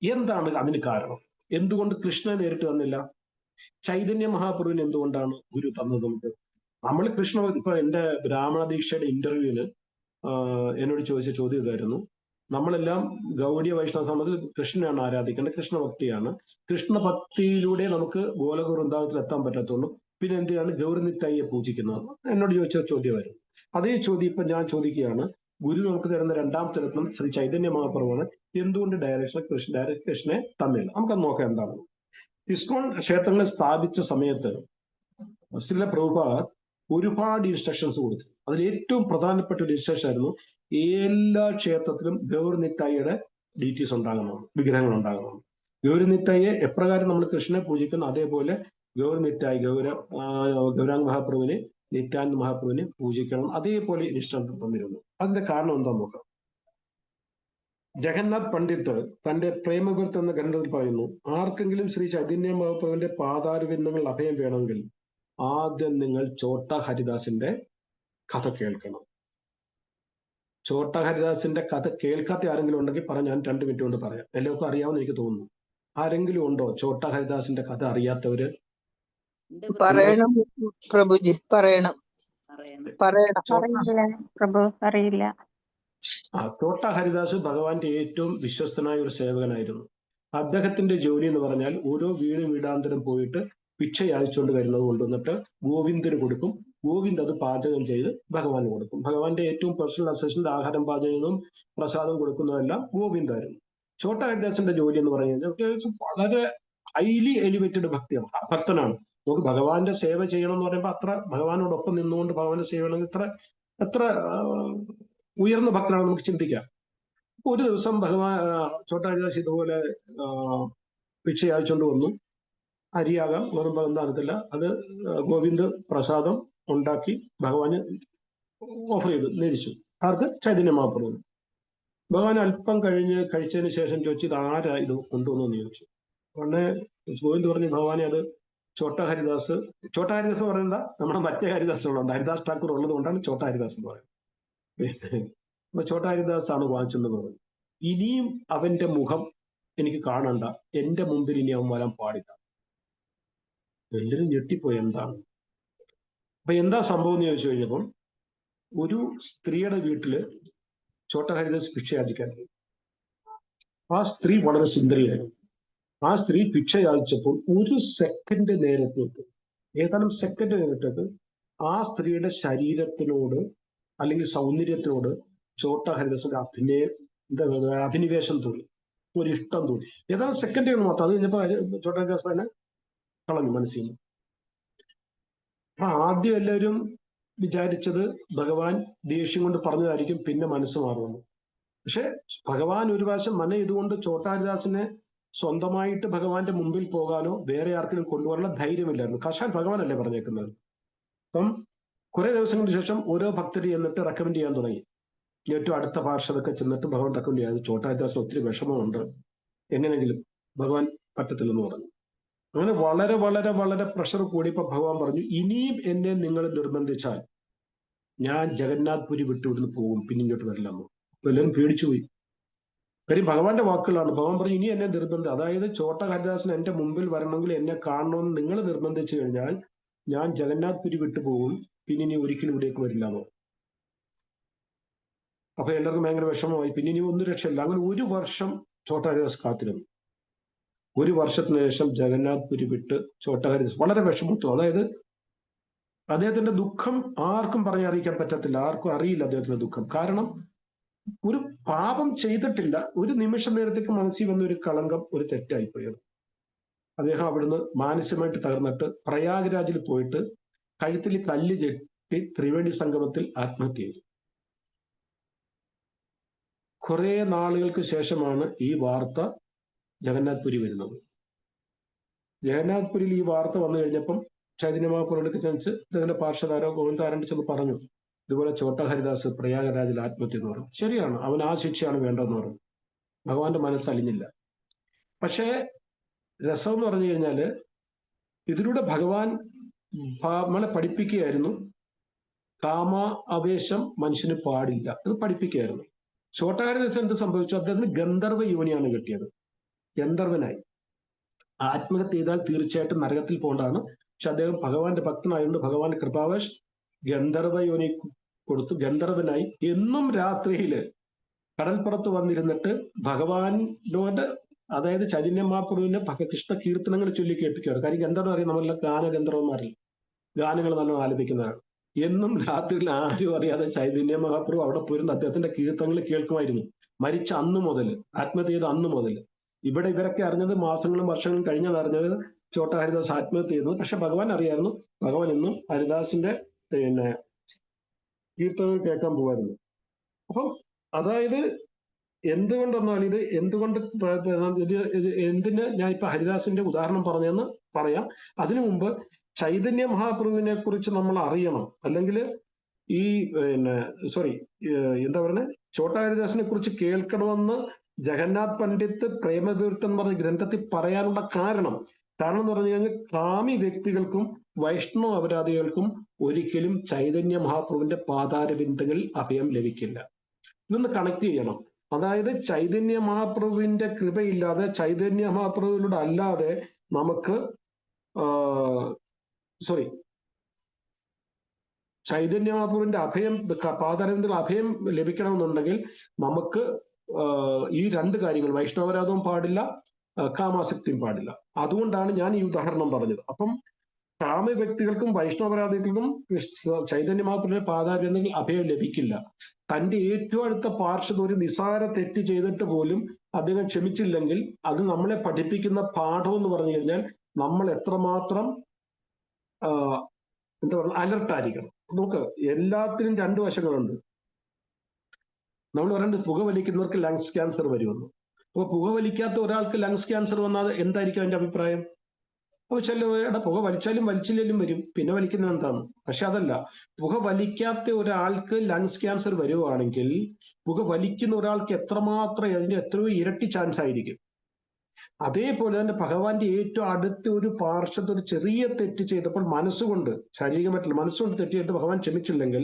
എന്താണ്? അതിന് കാരണം എന്തുകൊണ്ട് കൃഷ്ണനെ നേരിട്ട് തന്നില്ല? ചൈതന്യ മഹാപ്രഭുവിന് എന്തുകൊണ്ടാണ് ഗുരു തന്നത് നമുക്ക്? നമ്മൾ കൃഷ്ണ, ഇപ്പൊ എന്റെ ബ്രാഹ്മണ ദീക്ഷയുടെ ഇന്റർവ്യൂവിന് എന്നോട് ചോദിച്ച ചോദ്യം ഇതായിരുന്നു. നമ്മളെല്ലാം ഗൗഡിയ വൈഷ്ണവ സമ്മതത്തിൽ കൃഷ്ണനാണ് ആരാധിക്കേണ്ടത്, കൃഷ്ണഭക്തിയാണ്. കൃഷ്ണഭക്തിയിലൂടെ നമുക്ക് ഗോലക വൃന്ദാവനത്തിൽ എത്താൻ പറ്റത്തുള്ളൂ. പിന്നെ എന്തിനാണ് ഗൗരനിത്തായിയെ പൂജിക്കുന്നത്? എന്നോട് ചോദിച്ച ചോദ്യമായിരുന്നു. അതേ ചോദ്യം ഇപ്പൊ ഞാൻ ചോദിക്കുകയാണ്. ഗുരു നമുക്ക് തരുന്ന രണ്ടാമത്തെ രത്നം ശ്രീ ചൈതന്യ മഹാപ്രഭുവാണ്. എന്തുകൊണ്ട് ഡയറക്റ്റ് കൃഷ്ണനെ തന്നില്ല? നമുക്കത് നോക്കാം എന്താണ്. ഇസ്കോൺ ക്ഷേത്രങ്ങൾ സ്ഥാപിച്ച സമയത്ത് ശ്രീല പ്രഭുപാദ് ഒരുപാട് ഇൻസ്ട്രക്ഷൻസ് കൊടുത്തു. അതിൽ ഏറ്റവും പ്രധാനപ്പെട്ട ഒരു ഇൻസ്ട്രക്ഷൻ ആയിരുന്നു, എല്ലാ ക്ഷേത്രത്തിലും ഗൗരനിത്തായിയുടെ ഡീറ്റീസ് ഉണ്ടാകണം, വിഗ്രഹങ്ങൾ ഉണ്ടാകണം. ഗൗരനിത്തായിയെ എപ്രകാരം നമ്മൾ കൃഷ്ണനെ പൂജിക്കുന്നു അതേപോലെ ഗൗരനിത്തായി, ഗൗരാംഗ മഹാപ്രഭുവിനെ, നിത്യാനന്ദ മഹാപ്രഭുവിനെ പൂജിക്കണം. അതേപോലെ ഇൻസ്ട്രക്ഷൻ തന്നിരുന്നു. അതിന്റെ കാരണം എന്താ നോക്കാം. ജഗന്നാഥ് പണ്ഡിറ്റ് തന്റെ പ്രേമവൃത്ത് എന്ന ഗ്രന്ഥത്തിൽ പറയുന്നു, ആർക്കെങ്കിലും ശ്രീ ചൈതന്യ മഹാപ്രഭുവിന്റെ പാതാരവിന്ദങ്ങൾ അഭയം വേണമെങ്കിൽ ആദ്യം നിങ്ങൾ ചോട്ട ഹരിദാസിന്റെ കഥ കേൾക്കണം. ചോട്ട ഹരിദാസിന്റെ കഥ കേൾക്കാത്ത ആരെങ്കിലും ഉണ്ടെങ്കിൽ പറയാം, ഞാൻ 2 മിനിറ്റ് കൊണ്ട് പറയാം. എല്ലാവർക്കും അറിയാമെന്ന് എനിക്ക് തോന്നുന്നു. ആരെങ്കിലും ഉണ്ടോ ചോട്ട ഹരിദാസിന്റെ കഥ അറിയാത്തവര്? പറയണം പ്രഭുജി, പറയണം. പ്രഭു അറിയില്ല. ചോട്ട ഹരിദാസ് ഭഗവാന്റെ ഏറ്റവും വിശ്വസ്തനായ ഒരു സേവകനായിരുന്നു. അദ്ദേഹത്തിന്റെ ജോലി എന്ന് പറഞ്ഞാൽ ഓരോ വീടാന്തരം പോയിട്ട് ഭിക്ഷ യാചിച്ചുകൊണ്ട് വരുന്നത് കൊണ്ടുവന്നിട്ട് ഗോവിന്ദന് കൊടുക്കും. ഗോവിന്ദ് അത് പാചകം ചെയ്ത് ഭഗവാന് കൊടുക്കും. ഭഗവാന്റെ ഏറ്റവും പേഴ്സണൽ അസിസ്റ്റന്റ്, ആഹാരം പാചകവും പ്രസാദം കൊടുക്കുന്നതെല്ലാം ഗോവിന്ദായിരുന്നു. ചോട്ട ഹരിദാസിന്റെ ജോലി എന്ന് പറയുന്നത് വളരെ ഹൈലി എലിവേറ്റഡ് ഭക്തനാണ്. നമുക്ക് ഭഗവാന്റെ സേവ ചെയ്യണം എന്ന് പറയുമ്പോൾ അത്ര ഭഗവാനോടൊപ്പം നിന്നുകൊണ്ട് ഭഗവാന്റെ സേവ എത്ര ഉയർന്ന ഭക്തനാണെന്ന് നമുക്ക് ചിന്തിക്കാം. ഒരു ദിവസം ചോട്ട ഹരിദാസ് ഇതുപോലെ ഭിക്ഷ യാചിച്ചുകൊണ്ട് വന്നു. അരിയാകാം, വെറും എന്താകത്തില്ല, അത് ഗോവിന്ദ് പ്രസാദം ഉണ്ടാക്കി ഭഗവാന് ഓഫർ ചെയ്തു, നേരിച്ചു. ആർക്ക്? ചൈതന്യ മഹാപ്രഭുവിന്. ഭഗവാൻ അല്പം കഴിഞ്ഞ് കഴിച്ചതിന് ശേഷം ചോദിച്ചു, ഇത് ആരാ ഇത് കൊണ്ടുവന്നു ചോദിച്ചു. ഉടനെ ഗോവിന്ദ് പറഞ്ഞു, ഭഗവാനെ അത് ചോട്ട ഹരിദാസ്. ചോട്ട ഹരിദാസ് എന്ന് പറയുന്നത് നമ്മുടെ മറ്റേ ഹരിദാസുകളുണ്ട്, ഹരിദാസ് ഠാക്കൂർ ഉള്ളത് കൊണ്ടാണ് ചോട്ട ഹരിദാസ് എന്ന് പറയുന്നത്. അപ്പൊ ചോട്ട ഹരിദാസ് ആണ് വാങ്ങിച്ചെന്ന് പറഞ്ഞു. ഇനിയും അവന്റെ മുഖം എനിക്ക് കാണണ്ട, എന്റെ മുമ്പിൽ ഇനി അവൻ വരാൻ പാടില്ല. എല്ലാവരും ഞെട്ടിപ്പോയി, എന്താണ്? അപ്പൊ എന്താ സംഭവം എന്ന് ചോദിച്ചു കഴിഞ്ഞപ്പം ഒരു സ്ത്രീയുടെ വീട്ടില് ചോട്ട ഹരിദാസ് ഭിക്ഷ യാചിക്കാൻ. ആ സ്ത്രീ വളരെ സുന്ദരിയായിരുന്നു. ആ സ്ത്രീ ഭിക്ഷ യാചിച്ചപ്പോൾ ഒരു സെക്കൻഡ് നേരത്തേക്ക്, ഏതാനും സെക്കൻഡ് നേരത്തേക്ക് ആ സ്ത്രീയുടെ ശരീരത്തിനോട് അല്ലെങ്കിൽ സൗന്ദര്യത്തിനോട് ചോട്ട ഹരിദാസിന്റെ അഭിനിവേശം തോന്നി, ഒരു ഇഷ്ടം തോന്നി. ഏതാനും സെക്കൻഡുകൾ മാത്രം. അത് കഴിഞ്ഞപ്പോ ചോട്ട ഹരിദാസ് തന്നെ കളഞ്ഞു മനസ്സിൽ നിന്ന്. അപ്പൊ ആദ്യം എല്ലാവരും വിചാരിച്ചത് ഭഗവാൻ ദേഷ്യം കൊണ്ട് പറഞ്ഞതായിരിക്കും, പിന്നെ മനസ്സ് മാറുമെന്ന്. പക്ഷെ ഭഗവാൻ ഒരു പ്രാവശ്യം ഇതുകൊണ്ട് ചോട്ട ഹരിദാസിനെ സ്വന്തമായിട്ട് ഭഗവാന്റെ മുമ്പിൽ പോകാനോ വേറെ ആർക്കെങ്കിലും കൊണ്ടുപോകാനുള്ള ധൈര്യമില്ലായിരുന്നു. കശാൻ ഭഗവാനല്ലേ പറഞ്ഞേക്കുന്നത്. അപ്പം കുറെ ദിവസങ്ങൾക്ക് ശേഷം ഓരോ ഭക്തർ എന്നിട്ട് റെക്കമെൻഡ് ചെയ്യാൻ തുടങ്ങി. ഏറ്റവും അടുത്ത പാർഷദൊക്കെ ചെന്നിട്ട് ഭഗവാൻ റെക്കമെൻഡ് ചെയ്യാതെ ചോട്ട ഹരിദാസിന് ഒത്തിരി വിഷമമുണ്ട്, എങ്ങനെയെങ്കിലും ഭഗവാൻ പറ്റത്തില്ലെന്ന് പറഞ്ഞു. അങ്ങനെ വളരെ വളരെ വളരെ പ്രഷർ കൂടിയപ്പോ ഭഗവാൻ പറഞ്ഞു, ഇനിയും എന്നെ നിങ്ങൾ നിർബന്ധിച്ചാൽ ഞാൻ ജഗന്നാഥ് പുരി വിട്ടുവിടുന്ന് പോകും, പിന്നെ ഇങ്ങോട്ട് വരില്ലെന്ന്. അപ്പൊ എല്ലാവരും പേടിച്ചുപോയി. കാര്യം ഭഗവാന്റെ വാക്കുകളാണ്. ഭഗവാൻ പറഞ്ഞു, ഇനി എന്നെ നിർബന്ധം, അതായത് ചോട്ട ഹരിദാസിന് എന്റെ മുമ്പിൽ വരണമെങ്കിൽ എന്നെ കാണണമെന്ന് നിങ്ങൾ നിർബന്ധിച്ചു കഴിഞ്ഞാൽ ഞാൻ ജഗന്നാഥ് പുരി വിട്ടുപോകും, പിന്നെ ഇനി ഒരിക്കലും ഇവിടേക്ക് വരില്ലാന്നോ. അപ്പൊ എല്ലാവർക്കും ഭയങ്കര വിഷമമായി. പിന്നെ ഇനി ഒന്നും രക്ഷയില്ല. അങ്ങനെ ഒരു വർഷം ചോട്ട ഹരിദാസ് കാത്തിരുന്നു. ഒരു വർഷത്തിന് ശേഷം ജഗന്നാഥ് പുരി വിട്ട് ചോട്ട ഹരിദാസ് വളരെ വിഷമിത്തു. അതായത് അദ്ദേഹത്തിന്റെ ദുഃഖം ആർക്കും പറഞ്ഞറിയിക്കാൻ പറ്റത്തില്ല, ആർക്കും അറിയില്ല അദ്ദേഹത്തിന്റെ ദുഃഖം. കാരണം ഒരു പാപം ചെയ്തിട്ടില്ല, ഒരു നിമിഷ നേരത്തേക്ക് മനസ്സിൽ വന്ന ഒരു കളങ്കം, ഒരു തെറ്റായിപ്പോയത്. അദ്ദേഹം അവിടുന്ന് മാനസികമായിട്ട് തകർന്നിട്ട് പ്രയാഗ്രാജിൽ പോയിട്ട് കഴുത്തിൽ കല്ല് ചെട്ടി ത്രിവേണി സംഗമത്തിൽ ആത്മഹത്യ ചെയ്തു. കുറെ നാളുകൾക്ക് ശേഷമാണ് ഈ വാർത്ത ജഗന്നാഥ് പുരി വരുന്നത്. ജഗന്നാഥ് പുരിയിൽ ഈ വാർത്ത വന്നു കഴിഞ്ഞപ്പം ചൈതന്യ മഹാപ്രഭുവിലേക്ക് ചെന്ന് അദ്ദേഹത്തിന്റെ പാർശ്വധാരോ ഗോവിന്ദാരണ്ട് ചെന്ന് പറഞ്ഞു, ഇതുപോലെ ചോട്ട ഹരിദാസ് പ്രയാഗരാജിൽ ആത്മഹത്യ എന്ന് പറഞ്ഞു. ശരിയാണ്, അവൻ ആ ശിക്ഷയാണ് വേണ്ടതെന്ന് പറഞ്ഞു. ഭഗവാന്റെ മനസ്സലിഞ്ഞില്ല. പക്ഷേ രസം എന്ന് പറഞ്ഞു കഴിഞ്ഞാല് ഇതിലൂടെ ഭഗവാൻ നമ്മളെ പഠിപ്പിക്കുകയായിരുന്നു, കാമ ആവേശം മനുഷ്യന് പാടില്ല, അത് പഠിപ്പിക്കുകയായിരുന്നു. ചോട്ട ഹരിദാസ് എന്ത് സംഭവിച്ചു? അദ്ദേഹത്തിന് ഗന്ധർവ യോനിയാണ് കിട്ടിയത്. ഗന്ധർവനായി. ആത്മഹത്യ ചെയ്താൽ തീർച്ചയായിട്ടും നരകത്തിൽ പോകേണ്ടതാണ്. പക്ഷെ അദ്ദേഹം ഭഗവാന്റെ ഭക്തനായതുകൊണ്ട് ഭഗവാന്റെ കൃപാവശ് ഗന്ധർവ യോനി കൊടുത്തു. ഗന്ധർവനായി എന്നും രാത്രിയില് കടൽപ്പുറത്ത് വന്നിരുന്നിട്ട് ഭഗവാനോട്, അതായത് ചൈതന്യ മഹാപ്രഭുവിന്റെ കൃഷ്ണ കീർത്തനങ്ങൾ ചൊല്ലി കേൾപ്പിക്കുകയാണ്. കാര്യം ഗന്ധർവ്വം അറിയാം, നമ്മളെല്ലാം ഗാനഗന്ധർവന്മാരിൽ ഗാനങ്ങൾ നല്ലോണം ആലപിക്കുന്നതാണ്. എന്നും രാത്രിയിൽ ആരും അറിയാതെ ചൈതന്യ മഹാപ്രഭു അവിടെ പോയിരുന്ന അദ്ദേഹത്തിന്റെ കീർത്തനങ്ങൾ കേൾക്കുമായിരുന്നു. മരിച്ച അന്ന് മുതൽ, ആത്മഹത്യ ചെയ്ത അന്ന് മുതൽ. ഇവിടെ ഇവരൊക്കെ അറിഞ്ഞത് മാസങ്ങളും വർഷങ്ങളും കഴിഞ്ഞാണ് അറിഞ്ഞത് ചോട്ട ഹരിദാസ് ആത്മഹത്യ ചെയ്യുന്നത്. പക്ഷെ ഭഗവാൻ അറിയായിരുന്നു, ഭഗവാൻ എന്നും ഹരിദാസിന്റെ കീർത്തനങ്ങൾ കേൾക്കാൻ പോകുമായിരുന്നു. അപ്പം അതായത് എന്തുകൊണ്ടെന്നാൽ ഇത് എന്തുകൊണ്ട് എന്തിന് ഞാൻ ഇപ്പൊ ഹരിദാസിന്റെ ഉദാഹരണം പറഞ്ഞെന്ന് പറയാം. അതിനു മുമ്പ് ചൈതന്യ മഹാപ്രഭുവിനെ കുറിച്ച് നമ്മൾ അറിയണം. അല്ലെങ്കിൽ ഈ എന്താ പറയുന്നത്, ചോട്ട ഹരിദാസിനെ കുറിച്ച് കേൾക്കണമെന്ന് ജഗന്നാഥ് പണ്ഡിറ്റ് പ്രേമതീർത്ഥം എന്ന് പറഞ്ഞ ഗ്രന്ഥത്തിൽ പറയാനുള്ള കാരണം എന്ന് പറഞ്ഞു കഴിഞ്ഞാൽ കാമി വ്യക്തികൾക്കും വൈഷ്ണവ അപരാധികൾക്കും ഒരിക്കലും ചൈതന്യ മഹാപ്രഭുവിന്റെ പാതാരബിന്ദുകളിൽ അഭയം ലഭിക്കില്ല. ഇതൊന്ന് കണക്ട് ചെയ്യണം. അതായത് ചൈതന്യ മഹാപ്രഭുവിന്റെ കൃപയില്ലാതെ, ചൈതന്യ മഹാപ്രഭുവിലൂടെ അല്ലാതെ നമുക്ക് ചൈതന്യ മഹാപ്രഭുവിന്റെ അഭയം, പാതാരബിന്ദുകൾ അഭയം ലഭിക്കണമെന്നുണ്ടെങ്കിൽ നമുക്ക് ഈ രണ്ട് കാര്യങ്ങൾ, വൈഷ്ണവരാധവും പാടില്ല, കാമാസക്തിയും പാടില്ല. അതുകൊണ്ടാണ് ഞാൻ ഈ ഉദാഹരണം പറഞ്ഞത്. അപ്പം കാമ വ്യക്തികൾക്കും വൈഷ്ണവരാധികൾക്കും ചൈതന്യ മഹാപ്രഭുവിന്റെ പാതാരബിന്ദുകളിൽ അഭയം ലഭിക്കില്ല. തന്റെ ഏറ്റവും അടുത്ത പാർശ്വത ഒരു നിസാര തെറ്റ് ചെയ്തിട്ട് പോലും അദ്ദേഹം ക്ഷമിച്ചില്ലെങ്കിൽ അത് നമ്മളെ പഠിപ്പിക്കുന്ന പാഠം എന്ന് പറഞ്ഞു കഴിഞ്ഞാൽ നമ്മൾ എത്രമാത്രം എന്താ പറയുക, അലർട്ടായിരിക്കണം. നമുക്ക് എല്ലാത്തിനും രണ്ടു വശങ്ങളുണ്ട്. നമ്മൾ പറയുന്നത് പുക വലിക്കുന്നവർക്ക് ലങ്സ് ക്യാൻസർ വരുമെന്ന്. അപ്പൊ പുക വലിക്കാത്ത ഒരാൾക്ക് ലങ്സ് ക്യാൻസർ വന്നാൽ എന്തായിരിക്കും അതിന്റെ അഭിപ്രായം? അപ്പൊ ചില പുക വലിച്ചാലും വലിച്ചില്ലേലും വരും, പിന്നെ വലിക്കുന്നത് എന്താണ്? പക്ഷെ അതല്ല, പുക വലിക്കാത്ത ഒരാൾക്ക് ലങ്സ് ക്യാൻസർ വരുവാണെങ്കിൽ പുക വലിക്കുന്ന ഒരാൾക്ക് എത്രമാത്രം, അതിന്റെ എത്രയോ ഇരട്ടി ചാൻസ് ആയിരിക്കും. അതേപോലെ തന്നെ ഭഗവാന്റെ ഏറ്റവും അടുത്ത ഒരു പാർശ്വത്ത് ഒരു ചെറിയ തെറ്റ് ചെയ്തപ്പോൾ മനസ്സുകൊണ്ട്, ശാരീരികമായിട്ടില്ല, മനസ്സുകൊണ്ട് തെറ്റ് ചെയ്തിട്ട് ഭഗവാൻ ക്ഷമിച്ചില്ലെങ്കിൽ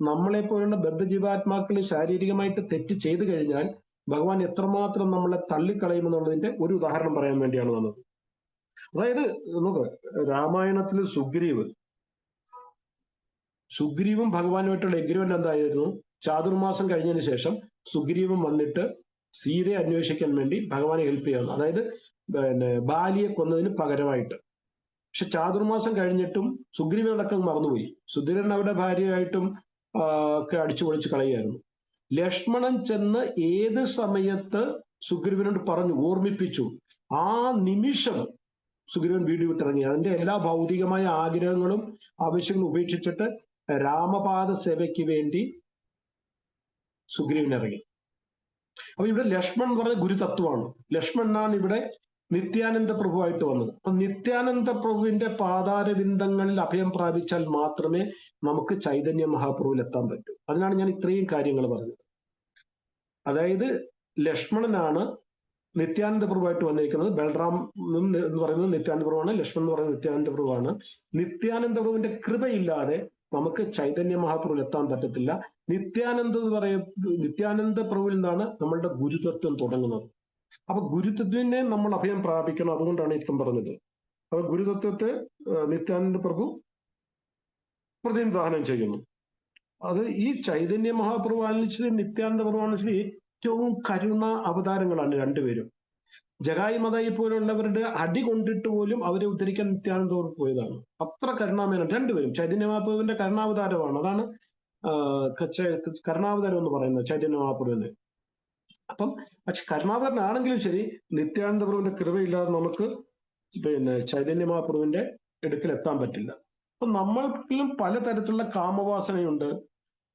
നമ്മളെ പോലുള്ള ബദ്ധജീവാത്മാക്കൾ ശാരീരികമായിട്ട് തെറ്റ് ചെയ്തു കഴിഞ്ഞാൽ ഭഗവാൻ എത്രമാത്രം നമ്മളെ തള്ളിക്കളയുമെന്നുള്ളതിന്റെ ഒരു ഉദാഹരണം പറയാൻ വേണ്ടിയാണ് വന്നത്. അതായത് നമുക്ക് രാമായണത്തിൽ സുഗ്രീവ് സുഗ്രീവും ഭഗവാനുമായിട്ടുള്ള എഗ്രിമെന്റ് എന്തായിരുന്നു? ചാതുർമാസം കഴിഞ്ഞതിന് ശേഷം സുഗ്രീവൻ വന്നിട്ട് സീതയെ അന്വേഷിക്കാൻ വേണ്ടി ഭഗവാനെ ഹെൽപ്പ് ചെയ്യാവുന്നു, അതായത് ബാലിയെ കൊന്നതിന് പകരമായിട്ട്. പക്ഷെ ചാതുർമാസം കഴിഞ്ഞിട്ടും സുഗ്രീവൻ അതൊക്കെ മറന്നുപോയി. സുഗ്രീവൻ അവിടെ ഭാര്യയായിട്ടും ഒക്കെ അടിച്ചു പൊളിച്ച് കളയുകയായിരുന്നു. ലക്ഷ്മണൻ ചെന്ന് ഏത് സമയത്ത് സുഗ്രീവനോട് പറഞ്ഞു, ഓർമ്മിപ്പിച്ചു, ആ നിമിഷം സുഗ്രീവൻ വീട് വിട്ടിറങ്ങി. അതിന്റെ എല്ലാ ഭൗതികമായ ആഗ്രഹങ്ങളും ആവശ്യങ്ങളും ഉപേക്ഷിച്ചിട്ട് രാമപാദ സേവയ്ക്ക് വേണ്ടി സുഗ്രീവൻ ഇറങ്ങി. അപ്പൊ ഇവിടെ ലക്ഷ്മൺ എന്ന് പറഞ്ഞ ഗുരുതത്വമാണ്. ലക്ഷ്മണനാണ് ഇവിടെ നിത്യാനന്ദ പ്രഭുവായിട്ട് വന്നത്. അപ്പൊ നിത്യാനന്ദ പ്രഭുവിന്റെ പാതാരവിന്ദങ്ങളിൽ അഭയം പ്രാപിച്ചാൽ മാത്രമേ നമുക്ക് ചൈതന്യ മഹാപ്രഭുവിൽ എത്താൻ പറ്റൂ. അതിനാണ് ഞാൻ ഇത്രയും കാര്യങ്ങൾ പറഞ്ഞത്. അതായത് ലക്ഷ്മണനാണ് നിത്യാനന്ദ പ്രഭുവായിട്ട് വന്നിരിക്കുന്നത്. ബൽറാം എന്ന് പറയുന്നത് നിത്യാനന്ദ പ്രഭുവാണ്, ലക്ഷ്മൺ എന്ന് പറയുന്നത് നിത്യാനന്ദ പ്രഭുവാണ്. നിത്യാനന്ദ പ്രഭുവിന്റെ കൃപയില്ലാതെ നമുക്ക് ചൈതന്യ മഹാപ്രഭുവിൽ എത്താൻ പറ്റത്തില്ല. നിത്യാനന്ദ പ്രഭുവിൽ നിന്നാണ് നമ്മളുടെ ഗുരുതത്വം തുടങ്ങുന്നത്. അപ്പൊ ഗുരുതത്വത്തിനെ നമ്മൾ അഭയം പ്രാപിക്കണം. അതുകൊണ്ടാണ് ഇത്തം പറഞ്ഞത്. അപ്പൊ ഗുരുതത്വത്തെ നിത്യാനന്ദ പ്രഭു പ്രതിനിധാനം ചെയ്യുന്നു. അത് ഈ ചൈതന്യ മഹാപ്രഭു ആണെങ്കിലും നിത്യാനന്ദ പ്രഭു ആണെങ്കിലും ഏറ്റവും കരുണ അവതാരങ്ങളാണ് രണ്ടുപേരും. ജഗായി മതായി പോലുള്ളവരുടെ അടി കൊണ്ടിട്ട് പോലും അവരെ ഉദ്ധരിക്കാൻ നിത്യാനന്ദ പ്രഭു പോയതാണ്. അത്ര കരുണാമേനാണ് രണ്ടുപേരും. ചൈതന്യ മഹാപ്രഭുവിന്റെ കരുണാവതാരമാണ്. അതാണ് കരുണാവതാരം എന്ന് പറയുന്നത് ചൈതന്യ മഹാപ്രഭുവിന്. അപ്പം പക്ഷെ കരുണാവതാരനാണെങ്കിലും ശരി, നിത്യാനന്ദ പ്രഭുവിന്റെ കൃപയില്ലാതെ നമുക്ക് ചൈതന്യ മഹാപ്രഭുവിന്റെ അടുക്കൽ എത്താൻ പറ്റില്ല. അപ്പൊ നമ്മൾക്കും പലതരത്തിലുള്ള കാമവാസനയുണ്ട്.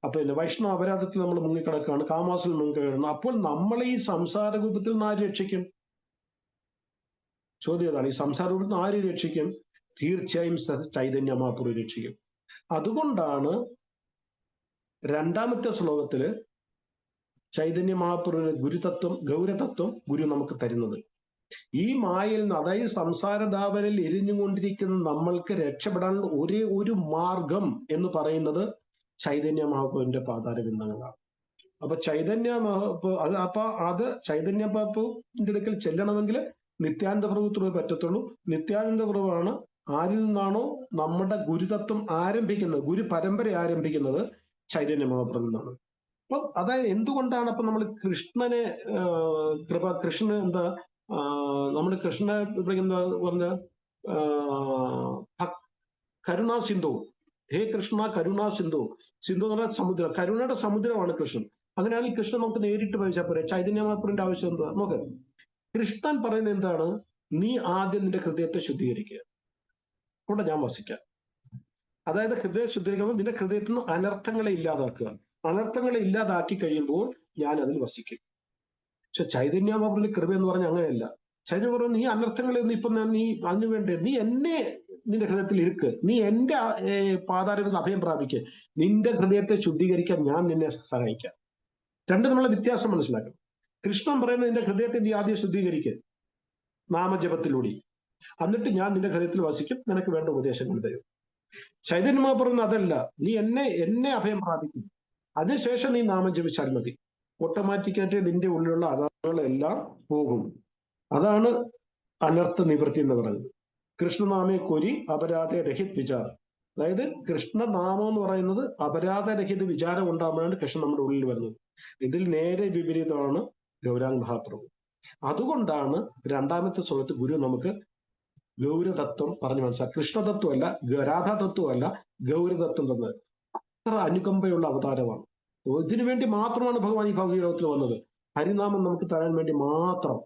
അപ്പൊ വൈഷ്ണവ അപരാധത്തിൽ നമ്മൾ മുങ്ങിക്കിടക്കുകയാണ്, കാമവാസനയിൽ മുങ്ങിക്കിടക്കുന്നു. അപ്പോൾ നമ്മളെ ഈ സംസാര രൂപത്തിൽ നിന്ന് ആര് രക്ഷിക്കും? ചോദ്യം അതാണ്. ഈ സംസാര രൂപത്തിൽ നിന്ന് ആര് രക്ഷിക്കും? തീർച്ചയായും ചൈതന്യ മഹാപ്രഭു രക്ഷിക്കും. അതുകൊണ്ടാണ് രണ്ടാമത്തെ ശ്ലോകത്തില് ചൈതന്യ മഹാപ്രഭുവിന്റെ ഗുരുതത്വം, ഗൗരതത്വം ഗുരു നമുക്ക് തരുന്നത്. ഈ മായയിൽ നിന്ന്, അതായത് സംസാരധാവനിൽ എരിഞ്ഞുകൊണ്ടിരിക്കുന്ന നമ്മൾക്ക് രക്ഷപ്പെടാനുള്ള ഒരേ ഒരു മാർഗം എന്ന് പറയുന്നത് ചൈതന്യ മഹാപ്രഭുവിന്റെ പാതാരബിന്ദങ്ങളാണ്. അപ്പൊ ചൈതന്യ മഹാപ്രഭുവിന്റെ അടുക്കൽ ചെല്ലണമെങ്കിൽ നിത്യാനന്ദ പ്രഭുത്വമേ പറ്റത്തുള്ളൂ. നിത്യാനന്ദ പ്രഭുവാണ് ആരിൽ നിന്നാണോ നമ്മുടെ ഗുരുതത്വം ആരംഭിക്കുന്നത്, ഗുരു പരമ്പര ആരംഭിക്കുന്നത് ചൈതന്യ മഹാപ്രഭു നിന്നാണ്. അപ്പൊ അതായത് എന്തുകൊണ്ടാണ് അപ്പൊ നമ്മൾ കൃഷ്ണനെ കൃഷ്ണൻ എന്താ നമ്മൾ കൃഷ്ണനെ എന്താ പറഞ്ഞ കരുണാ സിന്ധു, ഹേ കൃഷ്ണ കരുണാ സിന്ധു. സിന്ധു എന്ന് പറഞ്ഞാൽ സമുദ്രം, കരുണയുടെ സമുദ്രമാണ് കൃഷ്ണൻ. അങ്ങനെയാണെങ്കിൽ കൃഷ്ണൻ നമുക്ക് നേരിട്ട് പരിചയ പോരെ. ചൈതന്യ മഹാപ്രഭുവിന്റെ ആവശ്യം എന്താ? നോക്ക്, കൃഷ്ണൻ പറയുന്നത് എന്താണ്? നീ ആദ്യം നിന്റെ ഹൃദയത്തെ ശുദ്ധീകരിക്കുക, അവിടെ ഞാൻ വസിക്കാം. അതായത് ഹൃദയം ശുദ്ധീകരിക്കുമ്പോൾ നിന്റെ ഹൃദയത്തിൽ നിന്ന് അനർത്ഥങ്ങളെ ഇല്ലാതാക്കുക. അനർത്ഥങ്ങളെ ഇല്ലാതാക്കി കഴിയുമ്പോൾ ഞാൻ അതിൽ വസിക്കും. പക്ഷെ ചൈതന്യ മഹാപ്രഭുവിന്റെ കൃപ എന്ന് പറഞ്ഞാൽ അങ്ങനെയല്ല. ചൈതന്യ പറഞ്ഞു, നീ അനർത്ഥങ്ങളെ ഒന്നും ഇപ്പൊ നീ അതിനു വേണ്ടി നീ എന്നെ നിന്റെ ഹൃദയത്തിൽ ഇരിക്ക്, നീ എന്റെ പാതാരത്തിൽ അഭയം പ്രാപിക്കുക, നിന്റെ ഹൃദയത്തെ ശുദ്ധീകരിക്കാൻ ഞാൻ നിന്നെ സഹായിക്കാം. രണ്ടും തമ്മിലുള്ള വ്യത്യാസം മനസ്സിലാക്കണം. കൃഷ്ണൻ പറയുന്നത് നിന്റെ ഹൃദയത്തെ നീ ആദ്യം ശുദ്ധീകരിക്കുക നാമജപത്തിലൂടെ, എന്നിട്ട് ഞാൻ നിന്റെ ഹൃദയത്തിൽ വസിക്കും, നിനക്ക് വേണ്ട ഉപദേശങ്ങൾ തരും. ചൈതന്യ മഹാപ്രഭു അതല്ല, നീ എന്നെ അഭയം പ്രാപിക്കും, അതിനുശേഷം നീ നാമം ജപിച്ചാൽ മതി, ഓട്ടോമാറ്റിക്കായിട്ട് നിന്റെ ഉള്ളിലുള്ള അതാളെല്ലാം പോകും. അതാണ് അനർത്ഥ നിവൃത്തി എന്ന് പറയുന്നത്. കൃഷ്ണനാമേ കൊരി അപരാധ രഹിത് വിചാർ. അതായത് കൃഷ്ണനാമം എന്ന് പറയുന്നത് അപരാധരഹിത വിചാരം ഉണ്ടാകുമ്പോഴാണ് കൃഷ്ണൻ നമ്മുടെ ഉള്ളിൽ വരുന്നത്. ഇതിൽ നേരെ വിപരീതമാണ് ഗൗരാംഗ് മഹാപ്രഭു. അതുകൊണ്ടാണ് രണ്ടാമത്തെ ശ്ലോകത്ത് ഗുരു നമുക്ക് ഗൗരതത്വം പറഞ്ഞു മനസ്സിലാക്കി. കൃഷ്ണതത്വമല്ല, രാധാതത്വമല്ല, ഗൗരതത്വം തന്നത്. അത്ര അനുകമ്പയുള്ള അവതാരമാണ്. ഇതിനു വേണ്ടി മാത്രമാണ് ഭഗവാൻ ഈ ഭൗതിക ലോകത്തിൽ വന്നത്. ഹരിനാമം നമുക്ക് തരാൻ വേണ്ടി മാത്രം.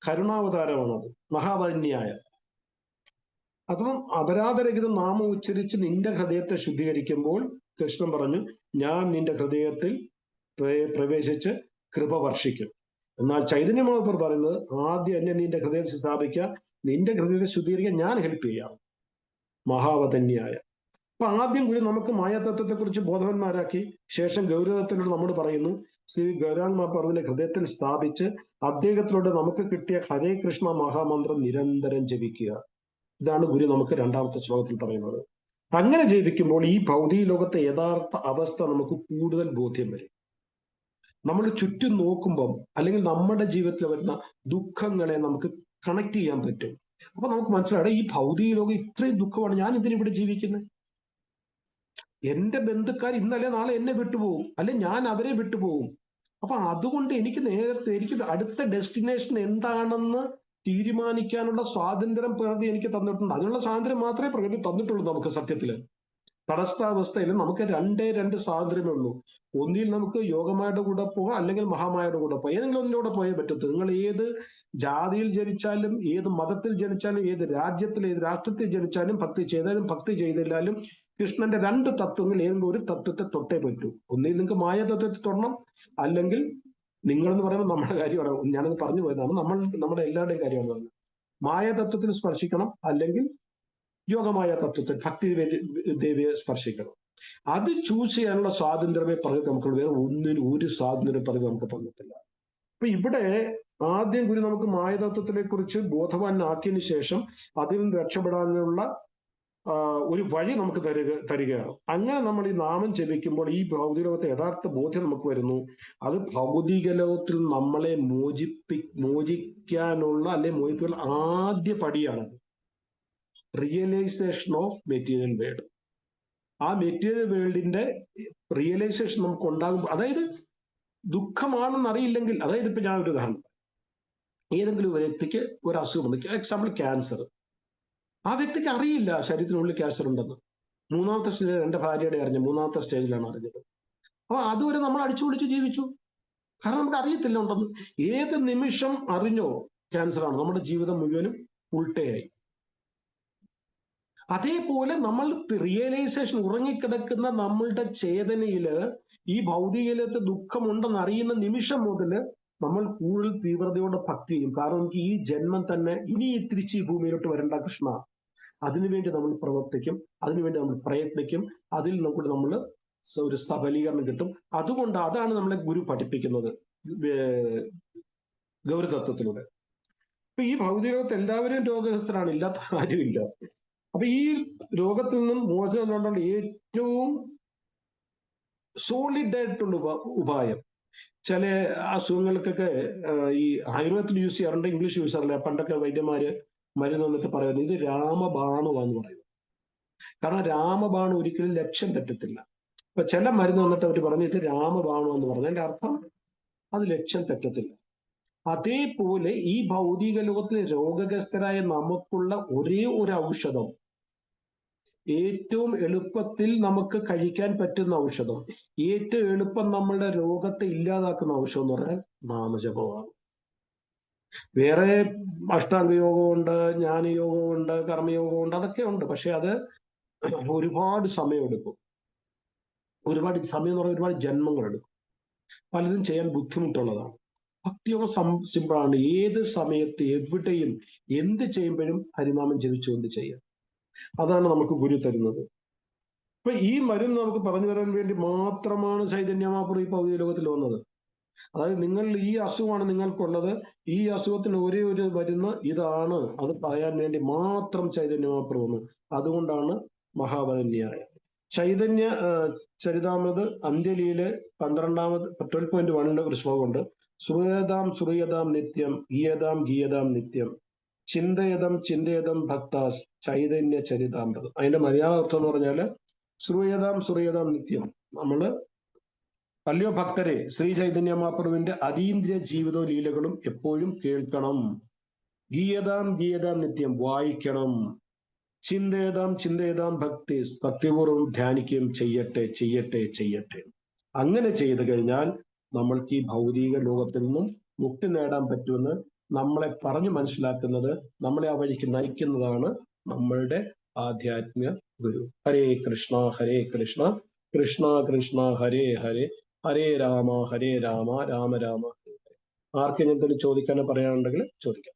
കരുണാവതാരമാണത്, മഹാവന്യായ. അപ്പം അപരാധരഹിതം നാമം ഉച്ചരിച്ച് നിന്റെ ഹൃദയത്തെ ശുദ്ധീകരിക്കുമ്പോൾ കൃഷ്ണൻ പറഞ്ഞു, ഞാൻ നിന്റെ ഹൃദയത്തിൽ പ്രവേശിച്ച് കൃപ വർഷിക്കും. എന്നാൽ ചൈതന്യ മഹാപ്രഭു പറയുന്നത്, ആദ്യം എന്നെ നിന്റെ ഹൃദയത്തിൽ സ്ഥാപിക്കുക, നിന്റെ ഹൃദയത്തെ ശുദ്ധീകരിക്കാൻ ഞാൻ ഹെൽപ്പ് ചെയ്യാം. മഹാവതന്യായ. അപ്പൊ ആദ്യം കൂടി നമുക്ക് മായാതത്വത്തെ കുറിച്ച് ബോധവന്മാരാക്കി, ശേഷം ഗൗരവത്തിലൂടെ നമ്മോട് പറയുന്നു, ശ്രീ ഗൗരാംഗ് മഹാപ്രഭുവിന്റെ ഹൃദയത്തിൽ സ്ഥാപിച്ച് അദ്ദേഹത്തിലൂടെ നമുക്ക് കിട്ടിയ ഹരേ കൃഷ്ണ മഹാമന്ത്രം നിരന്തരം ജപിക്കുക. ഇതാണ് ഗുരു നമുക്ക് രണ്ടാമത്തെ ശ്ലോകത്തിൽ പറയുന്നത്. അങ്ങനെ ജപിക്കുമ്പോൾ ഈ ഭൗതിക ലോകത്തെ യഥാർത്ഥ അവസ്ഥ നമുക്ക് കൂടുതൽ ബോധ്യം വരും. നമ്മൾ ചുറ്റും നോക്കുമ്പം, അല്ലെങ്കിൽ നമ്മുടെ ജീവിതത്തിൽ വരുന്ന ദുഃഖങ്ങളെ നമുക്ക് കണക്ട് ചെയ്യാൻ പറ്റും. അപ്പൊ നമുക്ക് മനസ്സിലാവും, ഈ ഭൗതിക ലോകം ഇത്രയും ദുഃഖമാണ്, ഞാൻ ഇതിനിവിടെ ജീവിക്കുന്നത്. എന്റെ ബന്ധുക്കാർ ഇന്നലെ നാളെ എന്നെ വിട്ടുപോകും, അല്ലെ ഞാൻ അവരെ വിട്ടുപോകും. അപ്പൊ അതുകൊണ്ട് എനിക്ക് എനിക്ക് അടുത്ത ഡെസ്റ്റിനേഷൻ എന്താണെന്ന് തീരുമാനിക്കാനുള്ള സ്വാതന്ത്ര്യം പ്രകൃതി എനിക്ക് തന്നിട്ടുണ്ട്. അതിനുള്ള സ്വാതന്ത്ര്യം മാത്രമേ പ്രകൃതി തന്നിട്ടുള്ളൂ നമുക്ക്. സത്യത്തില് തടസ്ഥാവസ്ഥയിൽ നമുക്ക് രണ്ട് സ്വാതന്ത്ര്യമേ ഉള്ളൂ. ഒന്നിൽ നമുക്ക് യോഗമായുടെ കൂടെ പോകാം, അല്ലെങ്കിൽ മഹാമായയുടെ കൂടെ പോകാം. ഏതെങ്കിലും ഒന്നിലൂടെ പോയേ പറ്റത്തു. നിങ്ങൾ ഏത് ജാതിയിൽ ജനിച്ചാലും, ഏത് മതത്തിൽ ജനിച്ചാലും, ഏത് രാജ്യത്തിൽ ഏത് രാഷ്ട്രത്തിൽ ജനിച്ചാലും, ഭക്തി ചെയ്താലും ഭക്തി ചെയ്തില്ലാലും കൃഷ്ണന്റെ രണ്ട് തത്വങ്ങൾ ഏതെങ്കിലും ഒരു തത്വത്തെ തൊട്ടേ പറ്റൂ. ഒന്നിൽ നിങ്ങൾക്ക് മായ തത്വത്തെ തൊടണം, അല്ലെങ്കിൽ നിങ്ങളെന്ന് പറയുമ്പോൾ നമ്മുടെ കാര്യമാണ്, ഞാനത് പറഞ്ഞു പോയതാണ്, നമ്മുടെ എല്ലാവരുടെയും കാര്യമാണ് പറഞ്ഞത്. മായ തത്വത്തിൽ സ്പർശിക്കണം, അല്ലെങ്കിൽ യോഗമായ തത്വത്തിൽ ഭക്തി ദേവിയെ സ്പർശിക്കണം. അത് ചൂസ് ചെയ്യാനുള്ള സ്വാതന്ത്ര്യമേ പറഞ്ഞ് നമുക്ക് വേറെ ഒന്നിനും ഒരു സ്വാതന്ത്ര്യം പറഞ്ഞ് നമുക്ക് തന്നിട്ടില്ല. അപ്പൊ ഇവിടെ ആദ്യം ഗുരു നമുക്ക് മായതത്വത്തിനെ കുറിച്ച് ബോധവാനാക്കിയതിനു ശേഷം അതിൽ നിന്ന് രക്ഷപ്പെടാനുള്ള ഒരു വഴി നമുക്ക് തരികയാണ്. അങ്ങനെ നമ്മൾ ഈ നാമം ജപിക്കുമ്പോൾ ഈ ഭൗതിക ലോകത്തെ യഥാർത്ഥ ബോധ്യം നമുക്ക് വരുന്നു. അത് ഭൗതിക ലോകത്തിൽ നമ്മളെ മോചിക്കാനുള്ള അല്ലെ മോചിപ്പിക്കാനുള്ള ആദ്യ പടിയാണ് റിയലൈസേഷൻ ഓഫ് മെറ്റീരിയൽ വേൾഡ്. ആ മെറ്റീരിയൽ വേൾഡിന്റെ റിയലൈസേഷൻ നമുക്ക് ഉണ്ടാകുമ്പോൾ, അതായത് ദുഃഖമാണെന്ന് അറിയില്ലെങ്കിൽ, അതായത് ഇപ്പൊ ഞാൻ ഒരു ഉദാഹരണം, ഏതെങ്കിലും ഒരു വ്യക്തിക്ക് ഒരു അസുഖം, എക്സാമ്പിൾ ക്യാൻസർ, ആ വ്യക്തിക്ക് അറിയില്ല ശരീരത്തിനുള്ളിൽ ക്യാൻസർ ഉണ്ടെന്ന്. മൂന്നാമത്തെ സ്റ്റേജ് എൻ്റെ ഭാര്യയുടെ അറിഞ്ഞു, മൂന്നാമത്തെ സ്റ്റേജിലാണ് അറിഞ്ഞത്. അപ്പൊ അതുവരെ നമ്മൾ അടിച്ചു പൊളിച്ച് ജീവിച്ചു, കാരണം നമുക്ക് അറിയത്തില്ല ഉണ്ടെന്ന്. ഏത് നിമിഷം അറിഞ്ഞോ ക്യാൻസർ ആണ്, നമ്മുടെ ജീവിതം മുഴുവനും ഉൾട്ടയായി. അതേപോലെ നമ്മൾ റിയലൈസേഷൻ, ഉറങ്ങിക്കിടക്കുന്ന നമ്മളുടെ ചേതനയില് ഈ ഭൗതികത്തെ ദുഃഖമുണ്ടെന്ന് അറിയുന്ന നിമിഷം മുതൽ നമ്മൾ കൂടുതൽ തീവ്രതയോടെ ഭക്തി ചെയ്യും. കാരണം നമുക്ക് ഈ ജന്മം തന്നെ ഇനി തിരിച്ച് ഈ ഭൂമിയിലോട്ട് വരണ്ട കൃഷ്ണ, അതിനുവേണ്ടി നമ്മൾ പ്രവർത്തിക്കും, അതിനുവേണ്ടി നമ്മൾ പ്രയത്നിക്കും, അതിൽ നമ്മൾ ഒരു സബലീകരണം കിട്ടും. അതുകൊണ്ട് അതാണ് നമ്മളെ ഗുരു പഠിപ്പിക്കുന്നത് ഗൗരതത്വത്തിലൂടെ. അപ്പൊ ഈ ഭൗതികലോകത്ത് എല്ലാവരും രോഗഗ്രസ്തരാണ്, ഇല്ലാത്ത ആരുമില്ല. അപ്പൊ ഈ രോഗത്തിൽ നിന്നും മോചനം കൊണ്ടുള്ള ഏറ്റവും സോളിഡ് ആയിട്ടുള്ള ഉപായം, ചില അസുഖങ്ങൾക്കൊക്കെ ഈ ആയുർവേദത്തിൽ യൂസ് ചെയ്യാറുണ്ട്, ഇംഗ്ലീഷ് യൂസ് ചെയ്യാറില്ല. പണ്ടൊക്കെ വൈദ്യന്മാര് മരുന്ന് വന്നിട്ട് പറയുന്നത് ഇത് രാമബാണുവാന്ന് പറയുന്നത്. കാരണം രാമബാണു ഒരിക്കലും ലക്ഷ്യം തെറ്റത്തില്ല. ഇപ്പൊ ചില മരുന്ന് വന്നിട്ട് അവർ പറഞ്ഞു ഇത് രാമബാണു എന്ന് പറഞ്ഞു, അതിന്റെ അർത്ഥം അത് ലക്ഷ്യം തെറ്റത്തില്ല. അതേപോലെ ഈ ഭൗതിക ലോകത്തിലെ രോഗഗ്രസ്തരായ നമുക്കുള്ള ഒരേ ഒരു ഔഷധം, ഏറ്റവും എളുപ്പത്തിൽ നമുക്ക് കഴിക്കാൻ പറ്റുന്ന ഔഷധം, ഏറ്റവും എളുപ്പം നമ്മളുടെ രോഗത്തെ ഇല്ലാതാക്കുന്ന ഔഷധം എന്ന് പറഞ്ഞാൽ നാമജപമാണ്. വേറെ അഷ്ടാംഗ യോഗമുണ്ട്, ജ്ഞാനയോഗമുണ്ട്, കർമ്മയോഗമുണ്ട്, അതൊക്കെ ഉണ്ട്. പക്ഷെ അത് ഒരുപാട് സമയമെടുക്കും. ഒരുപാട് സമയം എന്ന് പറഞ്ഞാൽ ഒരുപാട് ജന്മങ്ങളെടുക്കും. പലതും ചെയ്യാൻ ബുദ്ധിമുട്ടുള്ളതാണ്. ഭക്തിയോഗം സിമ്പിളാണ്. ഏത് സമയത്ത് എവിടെയും എന്ത് ചെയ്യുമ്പോഴും ഹരിനാമം ജപിച്ചുകൊണ്ട് ചെയ്യാം. അതാണ് നമുക്ക് ഗുരു തരുന്നത്. ഇപ്പൊ ഈ മരുന്ന് നമുക്ക് പറഞ്ഞു തരാൻ വേണ്ടി മാത്രമാണ് ചൈതന്യ മഹാപ്രഭു ഈ ഭൗതിക ലോകത്തിൽ വന്നത്. അതായത് നിങ്ങൾ ഈ അസുഖമാണ് നിങ്ങൾക്കുള്ളത്, ഈ അസുഖത്തിന് ഒരേ ഒരു മരുന്ന് ഇതാണ്, അത് പറയാൻ വേണ്ടി മാത്രം ചൈതന്യ മഹാപ്രഭു വന്നു. അതുകൊണ്ടാണ് മഹാവദന്യായ ചൈതന്യ ചരിതാമൃത് അന്ത്യലിയില് 12.1 ഒരു ശ്ലോകമുണ്ട്. ശ്രുയതാം നിത്യം ഗീയതാം ഗീയതാം നിത്യം ചിന്തയതം ഭക്താസ് ചൈതന്യ ചരിതാമൃതം. അതിന്റെ മലയാള അർത്ഥം എന്ന് പറഞ്ഞാല് ശ്രുയതാം നിത്യം, നമ്മള് അല്ലയോ ഭക്തരെ ശ്രീ ചൈതന്യ മഹാപ്രഭുവിന്റെ അതീന്ദ്രിയ ജീവിതവും ലീലകളും എപ്പോഴും കേൾക്കണം. ഗീയതാം നിത്യം വായിക്കണം. ചിന്തയതാം ഭക്തിപൂർവ്വം ധ്യാനിക്കുകയും ചെയ്യട്ടെ. അങ്ങനെ ചെയ്തു കഴിഞ്ഞാൽ നമ്മൾക്ക് ഈ ഭൗതിക ലോകത്തിൽ നിന്നും മുക്തി നേടാൻ പറ്റുമെന്ന് നമ്മളെ പറഞ്ഞു മനസ്സിലാക്കുന്നത്, നമ്മളെ ആ വഴിക്ക് നയിക്കുന്നതാണ് നമ്മളുടെ ആധ്യാത്മിക ഗുരു. ഹരേ കൃഷ്ണ കൃഷ്ണ കൃഷ്ണ ഹരേ ഹരേ ഹരേ രാമ രാമ രാമ ഹരേ ഹരേ. ആർക്കെങ്കിലും എന്തെങ്കിലും ചോദിക്കാനോ പറയാനുണ്ടെങ്കിൽ ചോദിക്കാം.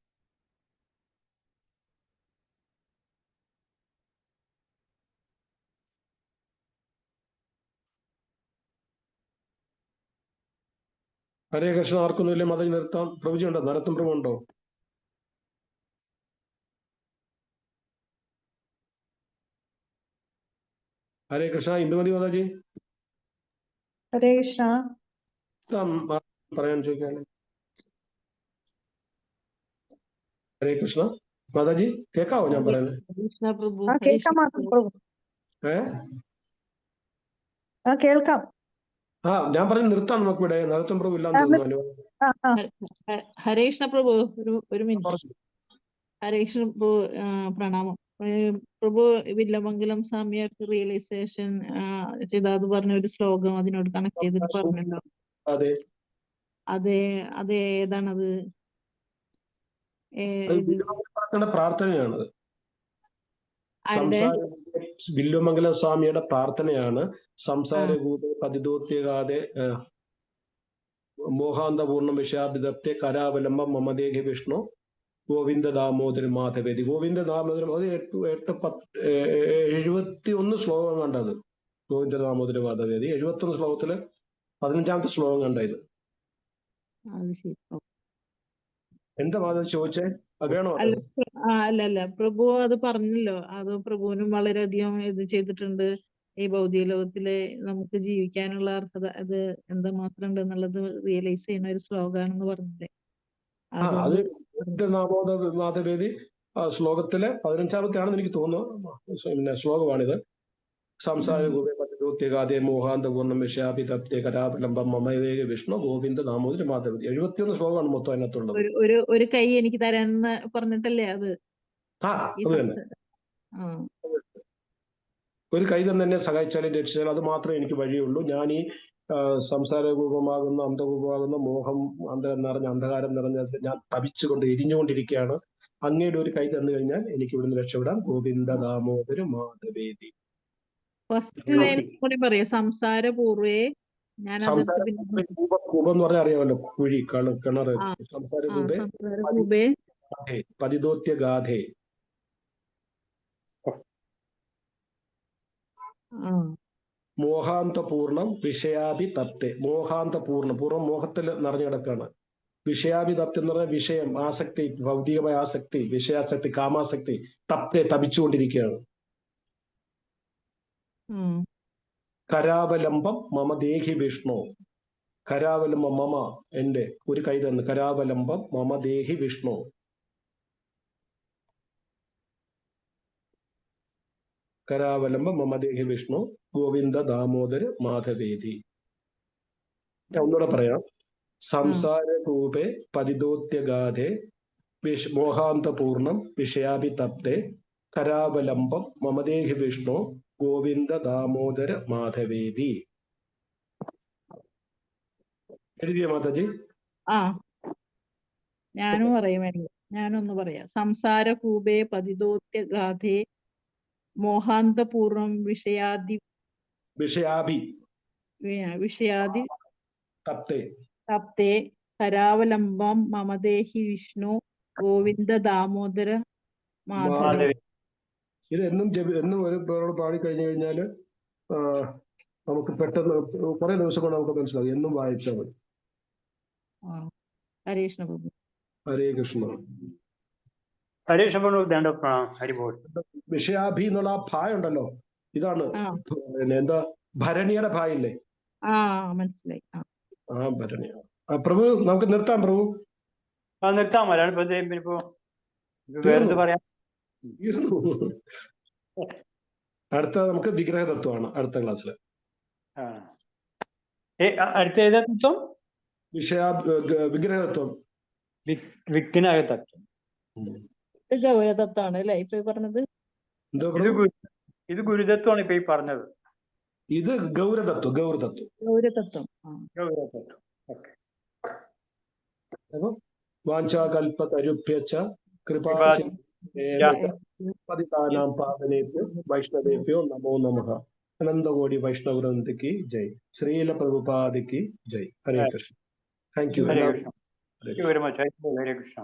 ഹരേ കൃഷ്ണ. ആർക്കൊന്നുമില്ലേ? മതം നിർത്താം. പ്രഭുജി ഉണ്ടോ? നരത്തും പ്രഭു ഉണ്ടോ? ഹരേ കൃഷ്ണ. ഇന്ദുമതി മാതാജി ഹരേ കൃഷ്ണ. പറയാൻ ചോദിക്കാണ്. ഹരേ കൃഷ്ണ മാതാജി, കേക്കാവോ ഞാൻ പറയുന്നത്? കേൾക്കാം പ്രഭു. കേൾക്കാം. ഞാൻ പറഞ്ഞ് നിർത്താം നമുക്കിവിടെ. നരോത്തം പ്രഭു ഇല്ലാന്ന് തോന്നുന്നു. ഹരേ കൃഷ്ണ പ്രഭു, ഒരു മിനിറ്റ്. പറഞ്ഞു. ഹരേ കൃഷ്ണ പ്രഭു, പ്രണാമം. പ്രഭു വില്ലമംഗലം സാമ്യർക്ക് റിയലൈസേഷൻ ചെയ്താത് പറഞ്ഞ ഒരു ശ്ലോകം അതിനോട് കണക്ട് ചെയ്തിട്ട് പറഞ്ഞല്ലോ. അതെ, അത് ഏതാണത്? പ്രാർത്ഥനയാണത്. ആരുടെ? വില്ലുമംഗലം സ്വാമിയുടെ പ്രാർത്ഥനയാണ്. സംസാര പതിതോത്യകാതെ മോഹാന്തപൂർണ്ണം വിഷയാഭിതപ്തെ കരാവലംബം മമദേഹി വിഷ്ണു ഗോവിന്ദ ദാമോദര മാധവേദി. ഗോവിന്ദ ദാമോദരം അത് 71 ശ്ലോകം കണ്ടത്. ഗോവിന്ദ ദാമോദര മാധവേദി 71 ശ്ലോകത്തില് 15ാമത്തെ ശ്ലോകം കണ്ട ഇത്. എന്താ മാധവ് ചോദിച്ചേ? വേണോ? അല്ല, പ്രഭു അത് പറഞ്ഞല്ലോ. അത് പ്രഭുവിനും വളരെയധികം ഇത് ചെയ്തിട്ടുണ്ട്. ഈ ഭൗതിക ലോകത്തില് നമുക്ക് ജീവിക്കാനുള്ള അർഹത അത് എന്തുമാത്രം ഉണ്ട് എന്നുള്ളത് റിയലൈസ് ചെയ്യുന്ന ഒരു ശ്ലോകമാണെന്ന് പറഞ്ഞില്ലേ. അത് മാധവേദി ശ്ലോകത്തിലെ 15ാമത്തെ ആണെന്ന് എനിക്ക് തോന്നുന്നു. പിന്നെ ശ്ലോകമാണിത്. സംസാര ഗോപേ മോഹാന്തപൂർണ്ണം വിഷയാഭിതപ്തെ കരാവലംബം മമദേഹി വിഷ്ണു ഗോവിന്ദ ദാമോദര മാധവേദി. 71 ശ്ലോകമാണ് മൊത്തം അതിനകത്തുള്ളത്. ഒരു കൈ എനിക്ക് തരാന്ന് പറഞ്ഞിട്ടല്ലേ അത്? അത് തന്നെ. ഒരു കൈ തന്നെ എന്നെ സഹായിച്ചാലും രക്ഷിച്ചാലും അത് മാത്രമേ എനിക്ക് വഴിയുള്ളൂ. ഞാൻ ഈ സംസാരരൂപമാകുന്ന അന്ധരൂപമാകുന്ന മോഹം നിറഞ്ഞ അന്ധകാരം നിറഞ്ഞ ഞാൻ തപിച്ചുകൊണ്ട് എരിഞ്ഞുകൊണ്ടിരിക്കുകയാണ്. അങ്ങയുടെ ഒരു കൈ തന്നു കഴിഞ്ഞാൽ എനിക്ക് ഇവിടുന്ന് രക്ഷപ്പെടാം. ഗോവിന്ദ ദാമോദര മാധവേദി. ഫസ്റ്റ് ലൈൻ കൂടി പറയാം. സംസാരപൂർവേ കൂപം എന്ന് പറഞ്ഞാൽ അറിയാമല്ലോ, കുഴി, കിണർ. സംസാരൂപേ പതിതോത്യ ഗാധേ. മോഹാന്തപൂർണം വിഷയാഭിതപ്തെ. മോഹാന്തപൂർണം, പൂർണ്ണം മോഹത്തിൽ നിറഞ്ഞു കിടക്കാണ്. വിഷയാഭിതപ്തി എന്ന് പറഞ്ഞാൽ വിഷയം, ആസക്തി, ഭൗതികമായ ആസക്തി, വിഷയാസക്തി, കാമാസക്തി. തപ്തെ തപിച്ചുകൊണ്ടിരിക്കുകയാണ്. കരാവലംബം മമദേഹി വിഷ്ണു. കരാവലംബം മമ എന്റെ ഒരു കൈ തന്ന്. കരാവലംബം മമദേഹി വിഷ്ണു. കരാവലംബം മമദേഹി വിഷ്ണു ഗോവിന്ദ ദാമോദര മാധവേദി. ഒന്നുകൂടെ പറയാം. സംസാരകൂപേ പതിതോത്യഗാധേ മോഹാന്തപൂർണം വിഷയാഭിതപ്തെ കരാവലംബം മമദേഹി വിഷ്ണു ഗോവിന്ദ ദാമോദര മാധവേദി. എഴുതിയ മാതാജി? ഞാനൊന്ന് പറയാം. സംസാരകൂപേ പതിതോത്യഗാധേ മോഹാന്തപൂർണം വിഷയാഭി തപ്തേ കരാവലംബം മമദേഹി വിഷ്ണു ഗോവിന്ദ ദാമോദര മാധവേദി. ഇത് എന്നും ഒരു പേരോട് പാടിക്കഴിഞ്ഞു കഴിഞ്ഞാല് നമുക്ക് പെട്ടെന്ന് കുറെ ദിവസം കൊണ്ട് നമുക്ക് മനസ്സിലാവും. എന്നും വായിച്ചാൽ മതി. ഹരേ കൃഷ്ണ പ്രഭു. ഹരേ കൃഷ്ണ. ഹരേ കൃഷ്ണ പ്രഭു. വിഷയാഭി എന്നുള്ള ആ ഭായ ഉണ്ടല്ലോ, ഇതാണ് എന്താ ഭരണിയുടെ ഭായില്ലേ? മനസ്സിലായി. ഭരണിയ. പ്രഭു നമുക്ക് നിർത്താം. പ്രഭു നിർത്താം. വേറെന്ത് പറയാം? അടുത്ത നമുക്ക് വിഗ്രഹതത്വമാണ് അടുത്ത ക്ലാസ്സിൽ. അടുത്ത ഏതാ തത്വം? വിഗ്രഹതത്വം. വിഘ്നതത്വം. ഗൗരതത്വമാണ് അല്ലേ ഇപ്പൊ പറഞ്ഞത്? ഇത് ഗുരുതത്വമാണ് ഇപ്പൊ ഈ പറഞ്ഞത്. ഇത് ഗൗരതത്വം. വാഞ്ചാകൽപതരുഭ്യശ്ച കൃപാസിതാനാം പാവനേഭ്യോ വൈഷ്ണവേഭ്യോ നമോ നമഃ. അനന്തകോടി വൈഷ്ണവവൃന്ദയ്ക്ക് ജയ്. ശ്രീല പ്രഭുപാദയ്ക്ക് ജയ്. Hare Krishna. Thank you. Hare Krishna. Thank you very much. Hare Krishna.